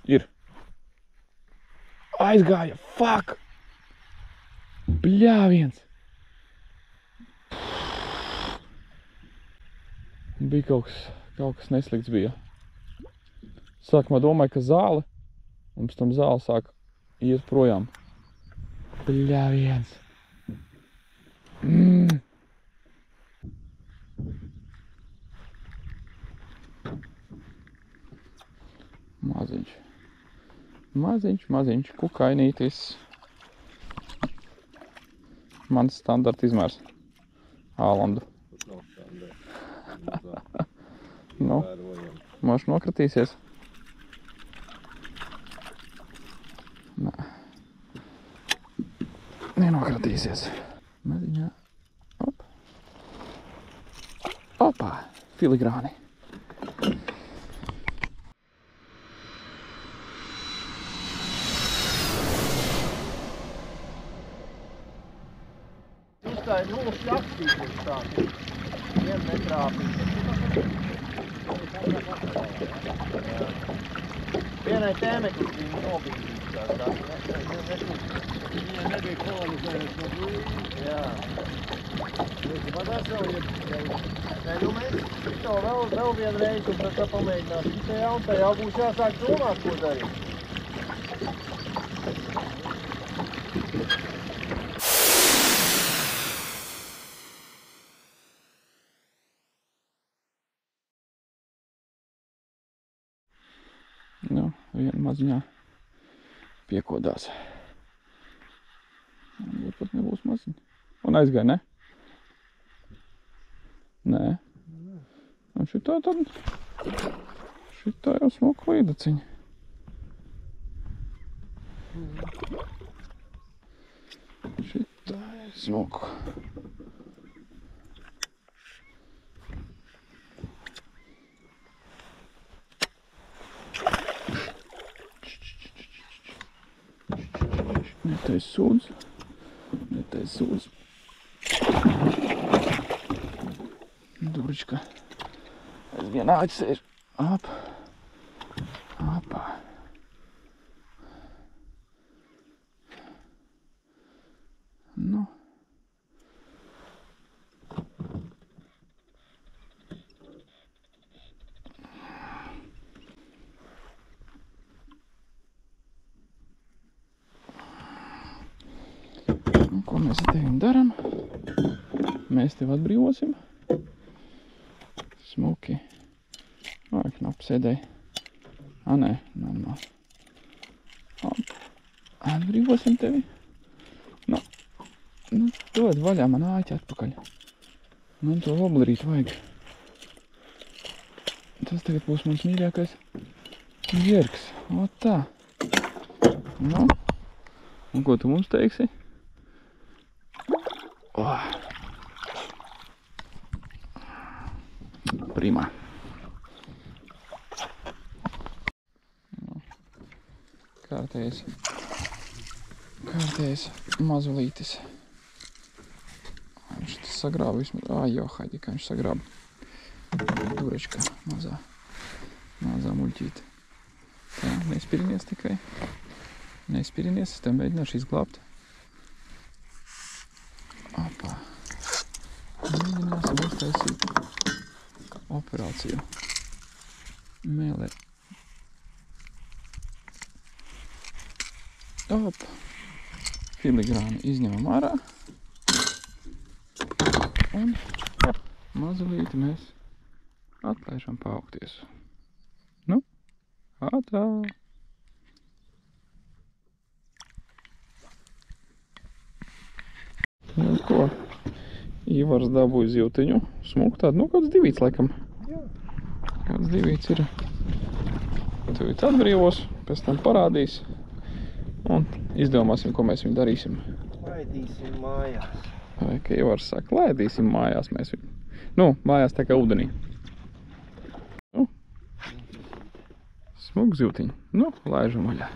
Ir. Aizgāja, fuck! Bļāviens! Bija kaut kas neslikts bija. Sākumā domāju, ka zāle, un pēc tam zāle sāk iet projām. Bļāviens! Maziņš, kukainītis. Mans standarta izmērs. Ailandu. Nu, moš nokratīsies. Nē. Nenokratīsies. Maziņā. Op. Opā. Filigrāni. Tā ir mūsu apstīties tādi. Vien netrāpīt. Vienai tēmeklis bija nobīdīts tā. Viņa nebija kolonizējusi no brīvi. Jā. Vadās vēl iepazīstēt. Nē, nu mēs to vēl vienu reizi un pēc tā pamēģinās. Un tā jau būs jāsāk domāt, ko darīt. Nu, viena maziņā piekodās. Varbūt pat nebūs maziņa. Un aizgāja, ne? Nē. Un šitā jau smuka līdaciņa. Šitā ir smuka. Netais sūdz. Durička. Es vienā atsēžu. Apā. Nu. Ko mēs ar tevim daram? Mēs tev atbrīvosim. Smuki. Vai, knapi sēdēja. Nē, normāli. Atbrīvosim tevi. Nu, dod vaļā man āķi atpakaļ. Man to voblerīt vajag. Tas tagad būs mans mīļākais ģergs. O tā. Nu, un ko tu mums teiksi? Primā. Kārtējs mazulītis. Viņš tas sagrāba vismaz. Jo, haidī, kā viņš sagrāba. Durečka mazā muļķīte. Tā, nespirinies tikai. Nespirinies, es tev mēģināšu izglābt. Apā. Mēģināsim uztaisīt operāciju. Mēlē. Filigrāni izņemam ārā. Un mazulīti mēs atlaižam paaugties. Nu, ātrā. Nu ko, Ivars dabūja zivtiņu. Smuku tādu, nu kāds divīts laikam. Kāds divīts ir. Tuvīt atbrīvos, pēc tam parādīs. Un izdomāsim, ko mēs viņu darīsim. Laidīsim mājās. Vai, ka Ivars saka, laidīsim mājās mēs viņu. Nu, mājās tā kā ūdenī. Nu, smuku zivtiņu. Nu, laižam vaļā.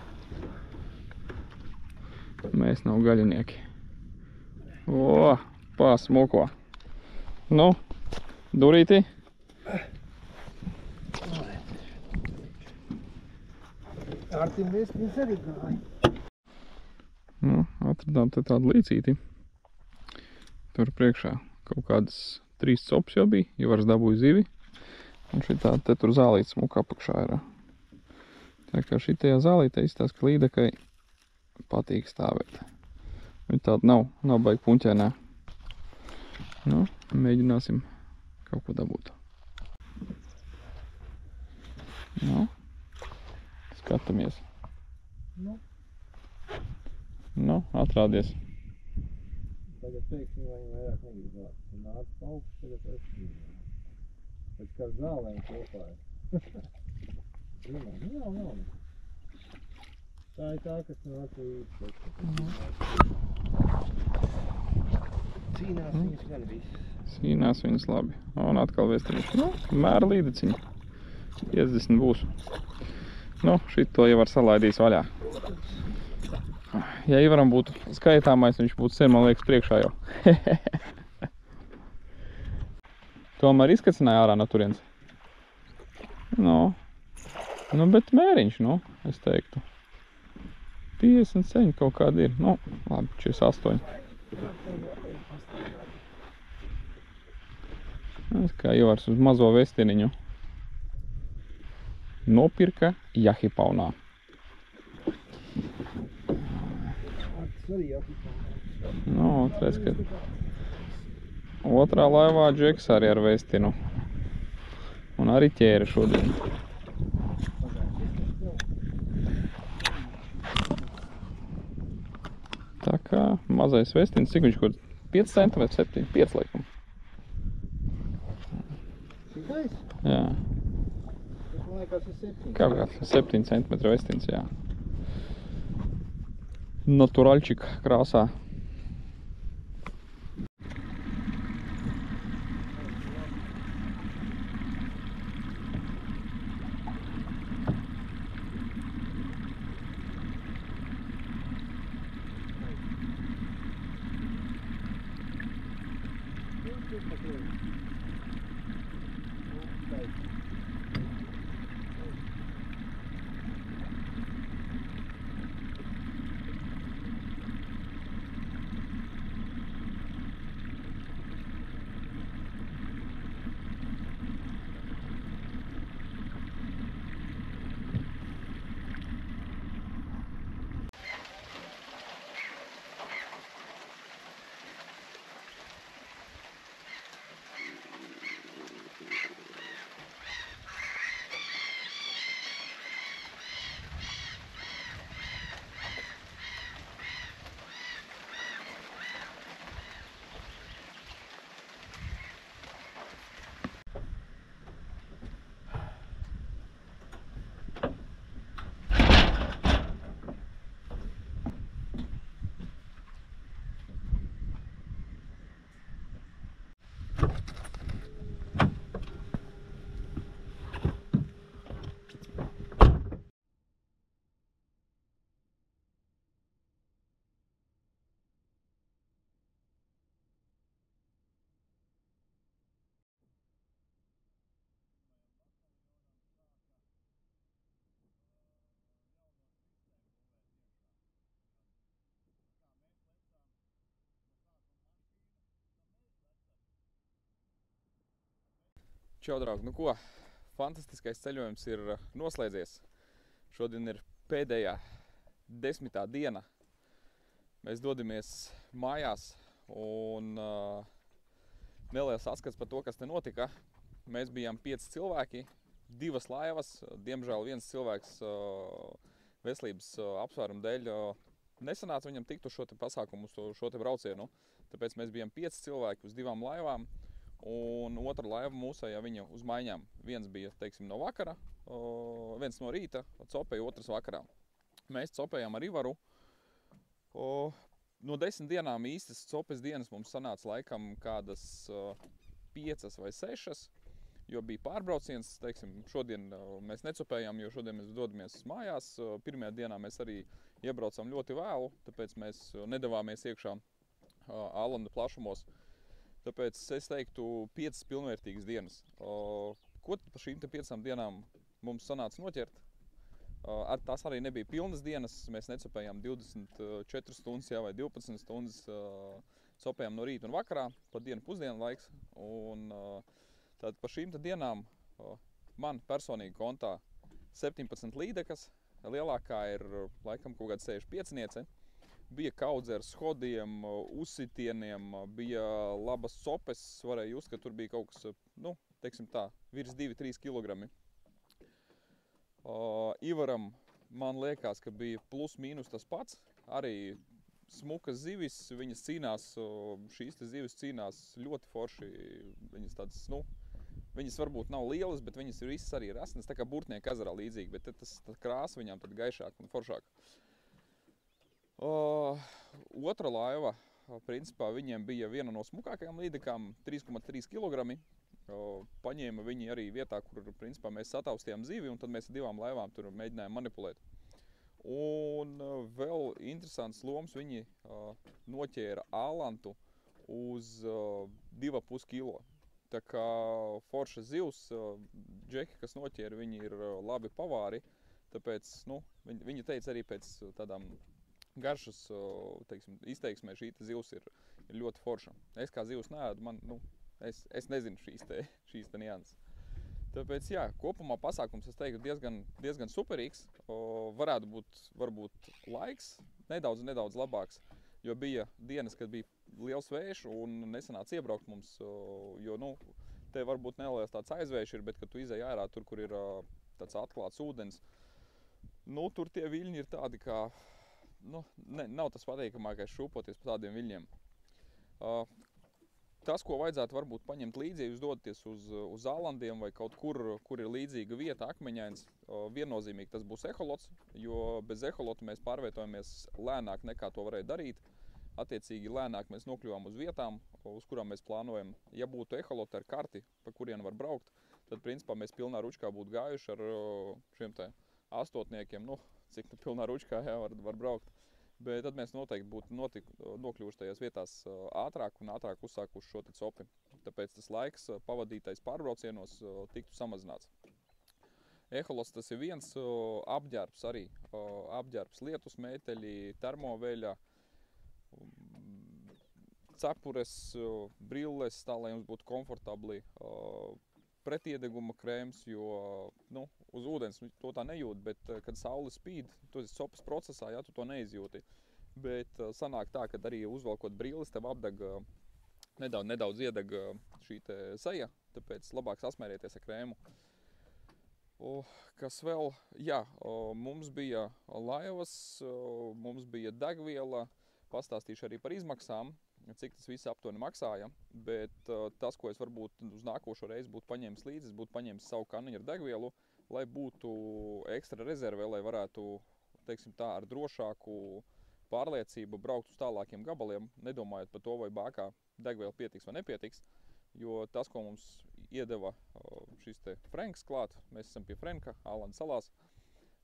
Mēs nav gaļinieki. Smuko. Nu, durīti. Ārtim viesmīs arī gāja. Nu, atradām te tādu līcīti. Tur priekšā kaut kādas 3 copas jau bija, Ivars dabūja zivi. Un šitā te tur zālīte smuka apakšā ir. Tā kā šitajā zālītē izstās, ka līdekai patīk stāvēt. Viņa tāda nav baigi puņķēnā. Nu, mēģināsim kaut ko dabūt. Nu, skatāmies. Nu, atrādies. Tagad pēkšņi viņi vairāk negribāt. Nāc augsts, tagad es gribētu. Pēc kā zālēm kopā ir. Nav. Tā ir tā, kas nāk līdz. Cīnās viņas gan visas. Cīnās viņas labi. Un atkal viestarīši. Nu, mēra līdeciņa. 50 būs. Nu, šito Ivars salaidīs vaļā. Ja Ivaram būtu skaitāmais, viņš būtu sen, man liekas, priekšā jau. Tomēr izkacināja ārā no turienes. Nu, bet mēriņš, es teiktu. 57 kaut kādi ir. Nu, labi, 48. Es kā Ivars uz mazo vestiniņu nopirka Jahipaunā. Nu, redz, ka otrā laivā Džeks arī ar vestinu. Un arī ķēra šodien. Tā kā mazais vestiņš, cik viņš kaut 5 centi vai 7? 5 laikam. Šitais? Jā. Tas man liekas ir 7. Kā 7 centimetru vestiņš, jā. Naturalčik krāsā. Čau, draugi, nu ko, fantastiskais ceļojums ir noslēdzies. Šodien ir pēdējā 10. diena. Mēs dodamies mājās un neliels atskats par to, kas te notika. Mēs bijām 5 cilvēki, 2 laivas. Diemžēl viens cilvēks veselības apsvērumu dēļ nesanāca viņam tikt uz šo te pasākumu, uz šo te braucienu. Tāpēc mēs bijām 5 cilvēki uz 2 laivām. Un otra laiva mūsējā viņa uz maiņām. Viens bija, teiksim, no vakara, viens no rīta, copēja, otrs vakarā. Mēs copējām ar Ivaru. No 10 dienām īstas copes dienas mums sanāca laikam kādas 5 vai 6, jo bija pārbrauciens, teiksim, šodien mēs necopējām, jo šodien mēs dodamies mājās. Pirmajā dienā mēs arī iebraucām ļoti vēlu, tāpēc mēs nedavāmies iekšā Ālanda plašumos. Tāpēc es teiktu 5 pilnvērtīgas dienas. Ko pa šīm 5 dienām mums sanāca noķert? Tās arī nebija pilnas dienas. Mēs necopējām 24 stundas vai 12 stundas. Copējām no rīta un vakarā, pa dienu pusdienu laiks. Un tad pa šīm dienām man personīgi kontā 17 līdekas. Lielākā ir laikam kaut kāda 65. Bija kaudze ar shodiem, uzsitieniem, bija labas copes, varēja just, ka tur bija kaut kas, nu, teiksim tā, virs 2-3 kilogrami. Ivaram man liekas, ka bija plus mīnus tas pats, arī smukas zivis, viņas cīnās, šīs te zivis cīnās ļoti forši, viņas tādas, nu, viņas varbūt nav lielas, bet viņas visas arī ir asnas, tā kā Burtnieka ezerā līdzīgi, bet tas krāsa viņām tad gaišāk un foršāk. Otra laiva, principā viņiem bija viena no smukākajām līdekām, 3,3 kilogrami. Paņēma viņi arī vietā, kur principā mēs sataustījām zivi, un tad mēs ar 2 laivām tur mēģinājām manipulēt. Un vēl interesants loms, viņi noķēra ālantu uz 2,5 kilo. Tā kā forša zivs, džeki, kas noķēra, viņi ir labi pavāri, tāpēc, nu, viņi teica arī pēc tādām garšas, teiksim, izteiksmē šī zivs ir ļoti forša. Es kā zivs neēdu, man, nu, es nezinu šīs te nianses. Tāpēc, jā, kopumā pasākums, es teiktu, diezgan superīgs. Varētu būt, varbūt laiks nedaudz labāks, jo bija dienas, kad bija liels vējš un nesanāca iebraukt mums, jo, nu, te varbūt neliels tāds aizvējš ir, bet, kad tu izej ārā tur, kur ir tāds atklāts ūdens, nu, tur tie viļņi ir tādi kā, nav tas patīkamākais šūpoties pa tādiem viļņiem. Tas, ko vajadzētu varbūt paņemt līdzi, ja jūs dodaties uz Zālandiem vai kaut kur ir līdzīga vieta, akmeņains, viennozīmīgi tas būs eholots, jo bez eholota mēs pārvietojamies lēnāk nekā to varēja darīt. Attiecīgi lēnāk mēs nokļuvām uz vietām, uz kurām mēs plānojam. Ja būtu eholoti ar karti, pa kurien var braukt, tad principā mēs pilnā ručkā būtu gājuši ar šiem te astotniekiem, cik pilnā ručkā var braukt. Bet tad mēs noteikti būtu nokļuvuši tajās vietās ātrāk un ātrāk uzsākuši šo te copi. Tāpēc tas laiks pavadītais pārbraucienos tiktu samazināts. Eholots tas ir viens, apģērbs arī. Apģērbs lietus mēteļi, termoveļa, cepures, brilles, tā lai jums būtu komfortabli. Pretiedeguma krēms, jo uz ūdens to tā nejūt, bet kad saule spīd, tu esi copas procesā, tu to neizjūti. Bet sanāk tā, kad arī uzvelkot brilles, tev apdeg, nedaudz iedeg šī te seja, tāpēc labāk sasmērieties ar krēmu. Kas vēl? Jā, mums bija laivas, mums bija degviela, pastāstīšu arī par izmaksām, cik tas viss aptuveni maksāja, bet tas, ko es varbūt uz nākošo reizi būtu paņēmis līdzi, es būtu paņēmis savu kaniņu ar degvielu, lai būtu ekstra rezerve, lai varētu, teiksim tā, ar drošāku pārliecību braukt uz tālākiem gabaliem, nedomājot par to, vai bākā degviela pietiks vai nepietiks, jo tas, ko mums iedeva šis te Frenks klāt, mēs esam pie Frenka, Ālandas salās,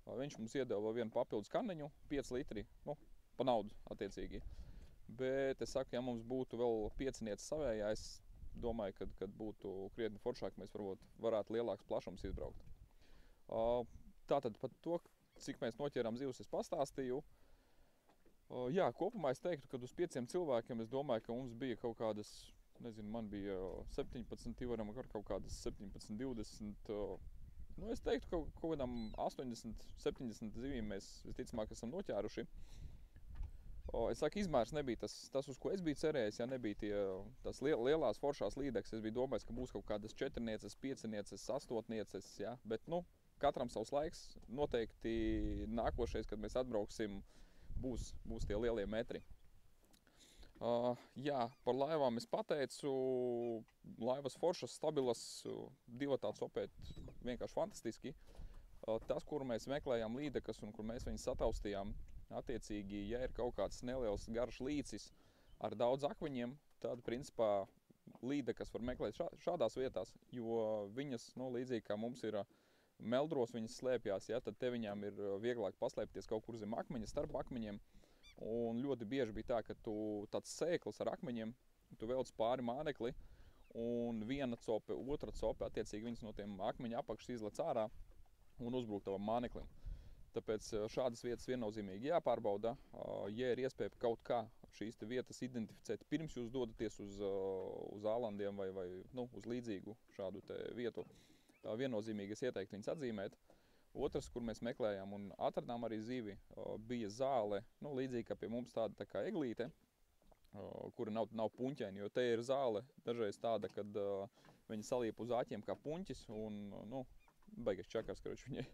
viņš mums iedeva vēl vienu papildus kaniņu, 5 litri, pa naudu attiecīgi. Bet es saku, ja mums būtu vēl 5 savējā, es domāju, kad būtu krietni foršāk, mēs varētu lielāks plašums izbraukt. Tātad par to, cik mēs noķērām zivs, es pastāstīju. Jā, kopumā es teiktu, kad uz 5 cilvēkiem es domāju, ka mums bija kaut kādas, nezinu, man bija 17, Ivaram kaut kādas 17, 20. Es teiktu, ka kaut kādām 80, 70 zivīm mēs visticamāk esam noķēruši. Es saku, izmērs nebija tas, uz ko es biju cerējis, ja nebija tās lielās foršās līdekses. Es biju domājis, ka būs kaut kādas 4-nieces, 5-nieces, 8-nieces, ja? Bet, katram savs laiks. Noteikti nākošais, kad mēs atbrauksim, būs tie lielie metri. Jā, par laivām es pateicu, laivas foršas, stabilas, divatā copēt vienkārši fantastiski. Tas, kur mēs meklējām līdekas un kur mēs viņus sataustījām, attiecīgi, ja ir kaut kāds neliels garš līcis ar daudz akmeņiem, tad, principā, līdekas var meklēt šādās vietās, jo viņas, līdzīgi kā mums ir meldros, viņas slēpjās, ja, tad te viņām ir vieglāk paslēpties kaut kur zem akmeņa, starp akmeņiem. Un ļoti bieži bija tā, ka tu tāds sēklis ar akmeņiem, tu velc pāri mānekli, un viena cope, otra cope, attiecīgi viņas no tiem akmeņa apakšas izlec ārā un uzbrūk tavam māneklim. Tāpēc šādas vietas viennozīmīgi jāpārbauda, ja ir iespēja kaut kā šīs vietas identificēt pirms jūs dodaties uz Ālandiem vai uz līdzīgu šādu te vietu. Viennozīmīgi es ieteiktu viņas atzīmēt. Otrs, kur mēs meklējām un atradām arī zivi, bija zāle, līdzīgi kā pie mums tāda tā kā eglīte, kura nav puņķēni, jo te ir zāle dažreiz tāda, kad viņi saliep uz āķiem kā puņķis un, baigais čakars, ka viņai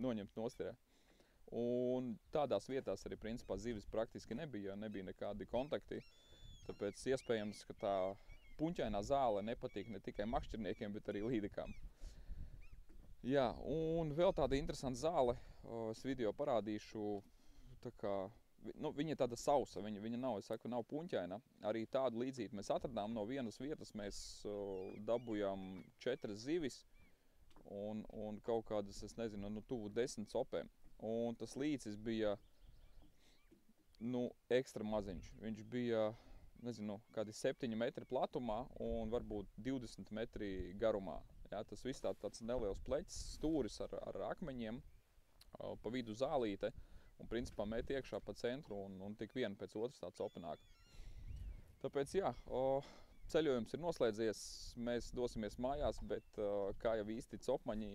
noņemt nostirē. Un tādās vietās arī, principā, zivis praktiski nebija nekādi kontakti, tāpēc iespējams, ka tā puņķainā zāle nepatīk ne tikai makšķerniekiem, bet arī līdekām. Jā, un vēl tāda interesanta zāle, es video parādīšu, tā kā, viņa ir tāda sausa, viņa nav, es saku, nav puņķaina. Arī tādu līdzību mēs atradām no vienas vietas, mēs dabujām 4 zivis, un kaut kādas, es nezinu, tuvu 10 copēm. Un tas līcis bija, ekstra maziņš. Viņš bija, nezinu, kādi 7 metri platumā un varbūt 20 metri garumā. Jā, tas viss tāds neliels pleķis, stūris ar akmeņiem, pa vidu zālīte, un principā met iekšā pa centru un tik viena pēc otras tā copa nāk. Tāpēc, jā, ceļojums ir noslēdzies, mēs dosimies mājās, bet kā jau īsti copmaņi,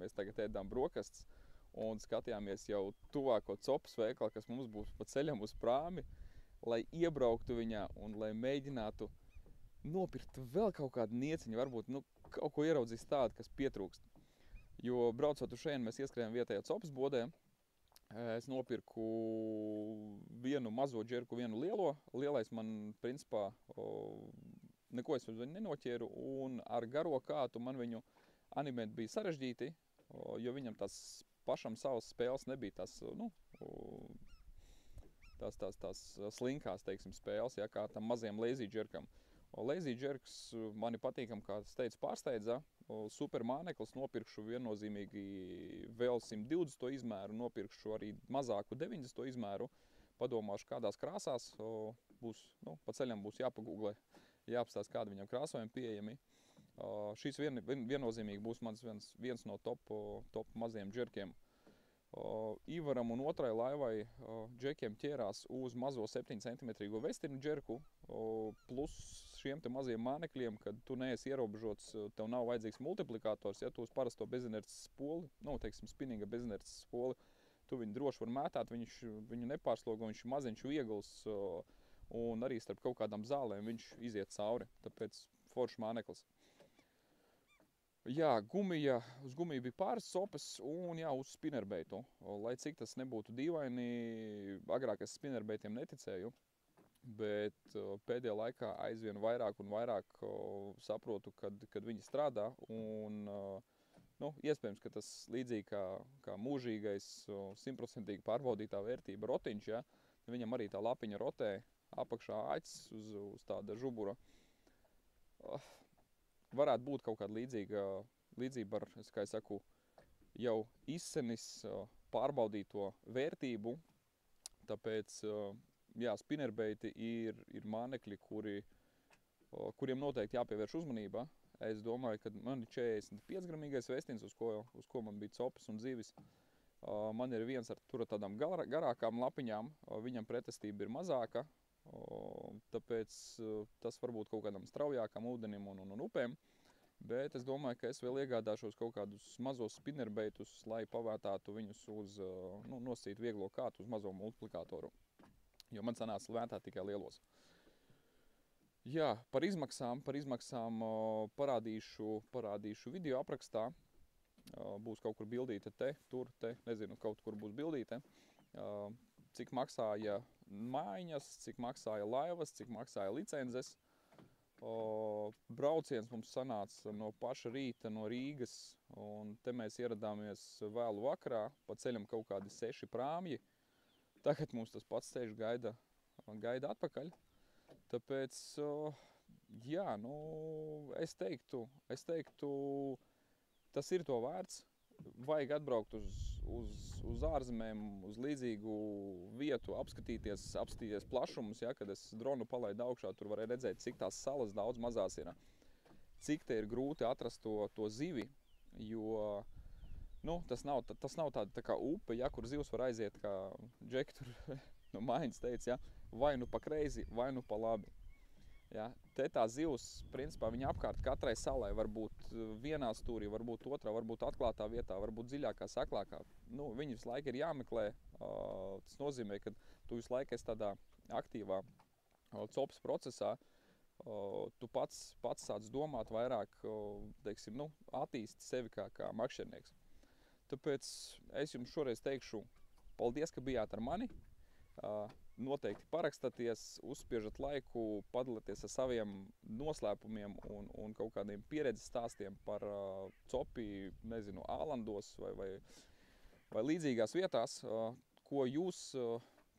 mēs tagad ēdām brokastis un skatījāmies jau tuvāko copas veikalu, kas mums būs pa ceļam uz prāmi, lai iebrauktu viņā un lai mēģinātu nopirkt vēl kaut kādu nieciņu, varbūt kaut ko ieraudzīs tādu, kas pietrūkst. Jo braucot uz šeit, mēs ieskrējām vietējā copas bodē, Es nopirku vienu mazo džerku, vienu lielo. Lielais man, principā, neko es uz viņu nenoķēru, un ar garo kātu man viņu animēt bija sarežģīti, jo viņam tās pašam savas spēles nebija tās, nu, tās slinkās, teiksim, spēles, ja, kā tam maziem lazy džerkam. Lazy džerks mani patīkam, kā es teicu, pārsteidza. Super māneklis nopirkšu viennozīmīgi vēl 120 izmēru, nopirkšu arī mazāku 90 izmēru. Padomāšu, kādās krāsās būs, nu, pa ceļam būs jāpagūglē, jāapstāst, kādi viņam krāsojumi pieejami. Šīs viennozīmīgi būs mans viens no top maziem džerkiem. Ivaram un otrai laivai džekiem ķērās uz mazo 7 cm vestinu džerku, plus šiem te maziem mānekļiem, kad tu neesi ierobežots, tev nav vajadzīgs multiplikators, ja tu uz parasto bezinerces spoli, nu, teiksim, spinninga bezinerces spoli, tu viņu droši var mētāt, viņu nepārslogo, viņš ir maziņš viegls, un arī starp kaut kādām zālēm viņš iziet cauri, tāpēc foršs māneklis. Jā, uz gumija bija pāris sopes un jā, uz spinnerbeitu. Lai cik tas nebūtu dīvaini, agrāk es spinnerbeitiem neticēju, bet pēdējā laikā aizvien vairāk un vairāk saprotu, kad viņi strādā. Un, nu, iespējams, ka tas līdzīgi kā mūžīgais, 100% pārbaudītā vērtība rotiņš, ja, viņam arī tā lapiņa rotē, apakšā acis uz tāda žubura. Varētu būt kaut kāda līdzība ar, kā es saku, jau izsenis pārbaudīto vērtību. Tāpēc, jā, spinnerbeiti ir mānekļi, kuriem noteikti jāpievērš uzmanība. Es domāju, ka man ir 45 gramīgais vestins, uz ko man bija copes un zivis. Man ir viens ar tādām garākām lapiņām, viņam pretestība ir mazāka. Tāpēc tas varbūt kaut kādam straujākam ūdenim un upēm, bet es domāju, ka es vēl iegādāšos kaut kādus mazos spinnerbeitus, lai pavētātu viņus uz, nu, nosīt vieglo kātu uz mazo multiplikātoru, jo man sanāca vētāt tikai lielos. Jā, par izmaksām parādīšu video aprakstā, būs kaut kur bildīte te, nezinu, kaut kur būs bildīte. Cik maksāja mājiņas, cik maksāja laivas, cik maksāja licenzes. Brauciens mums sanāca no paša rīta no Rīgas, un te mēs ieradāmies vēlu vakarā, pa ceļam kaut kādi 6 prāmji. Tagad mums tas pats ceļš gaida atpakaļ. Tāpēc, jā, nu, es teiktu, tas ir to vērts. Vajag atbraukt uz ārzemēm, uz līdzīgu vietu, apskatīties plašumus, ja, kad es dronu palaidu augšā, tur varēja redzēt, cik tās salas daudz mazās ir. Cik te ir grūti atrast to zivi, jo, nu, tas nav tāda tā kā upe, ja, kur zivs var aiziet, kā Džeki tur no mājiņas teica, ja, vai nu pa kreisi, vai nu pa labi. Ja, te tā zivs, principā, viņa apkārt katrai salai var būt vienā stūrī, var būt otrā, var būt atklātā vietā, var būt dziļākā, saklākā. Nu, viņi visu laiku ir jāmeklē. Tas nozīmē, ka tu visu laiku esi tādā aktīvā copas procesā. Tu pats sāc domāt vairāk, teiksim, nu, attīsti sevi kā makšķernieks. Tāpēc es jums šoreiz teikšu paldies, ka bijāt ar mani. Noteikti parakstaties, uzspiežat laiku, padalieties ar saviem noslēpumiem un kaut kādiem pieredzes stāstiem par copi, nezinu, ālandos vai līdzīgās vietās, ko jūs,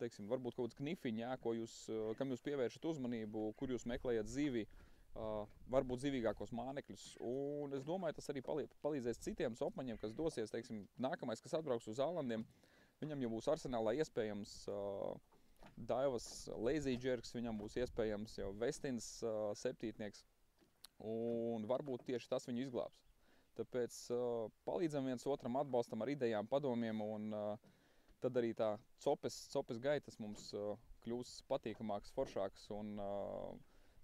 teiksim, varbūt kaut kāds knifiņi, jā, kam jūs pievēršat uzmanību, kur jūs meklējat zivi, varbūt zivīgākos mānekļus. Un es domāju, tas arī palīdzēs citiem copmaņiem, kas dosies, teiksim, nākamais, kas atbrauks uz ālandiem, viņam jau būs arsenālā iespējams Daivas lazy džerks, viņam būs iespējams jau vestins septītnieks, un varbūt tieši tas viņu izglābs. Tāpēc palīdzam viens otram, atbalstam ar idejām, padomiem, un tad arī tā copes gaitas mums kļūs patīkamāks, foršāks un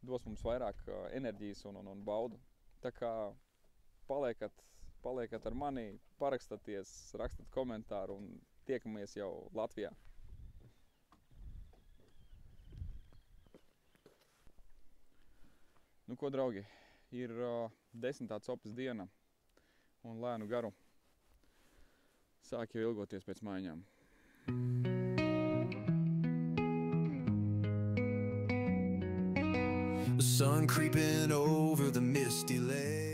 dos mums vairāk enerģijas un baudu. Tā kā paliekat ar mani, parakstaties, rakstat komentāru un tiekamies jau Latvijā. Nu ko, draugi, ir 10. copes diena un lēnu garu sāk jau ilgoties pēc mājiņām. The sun creeping over the misty lake.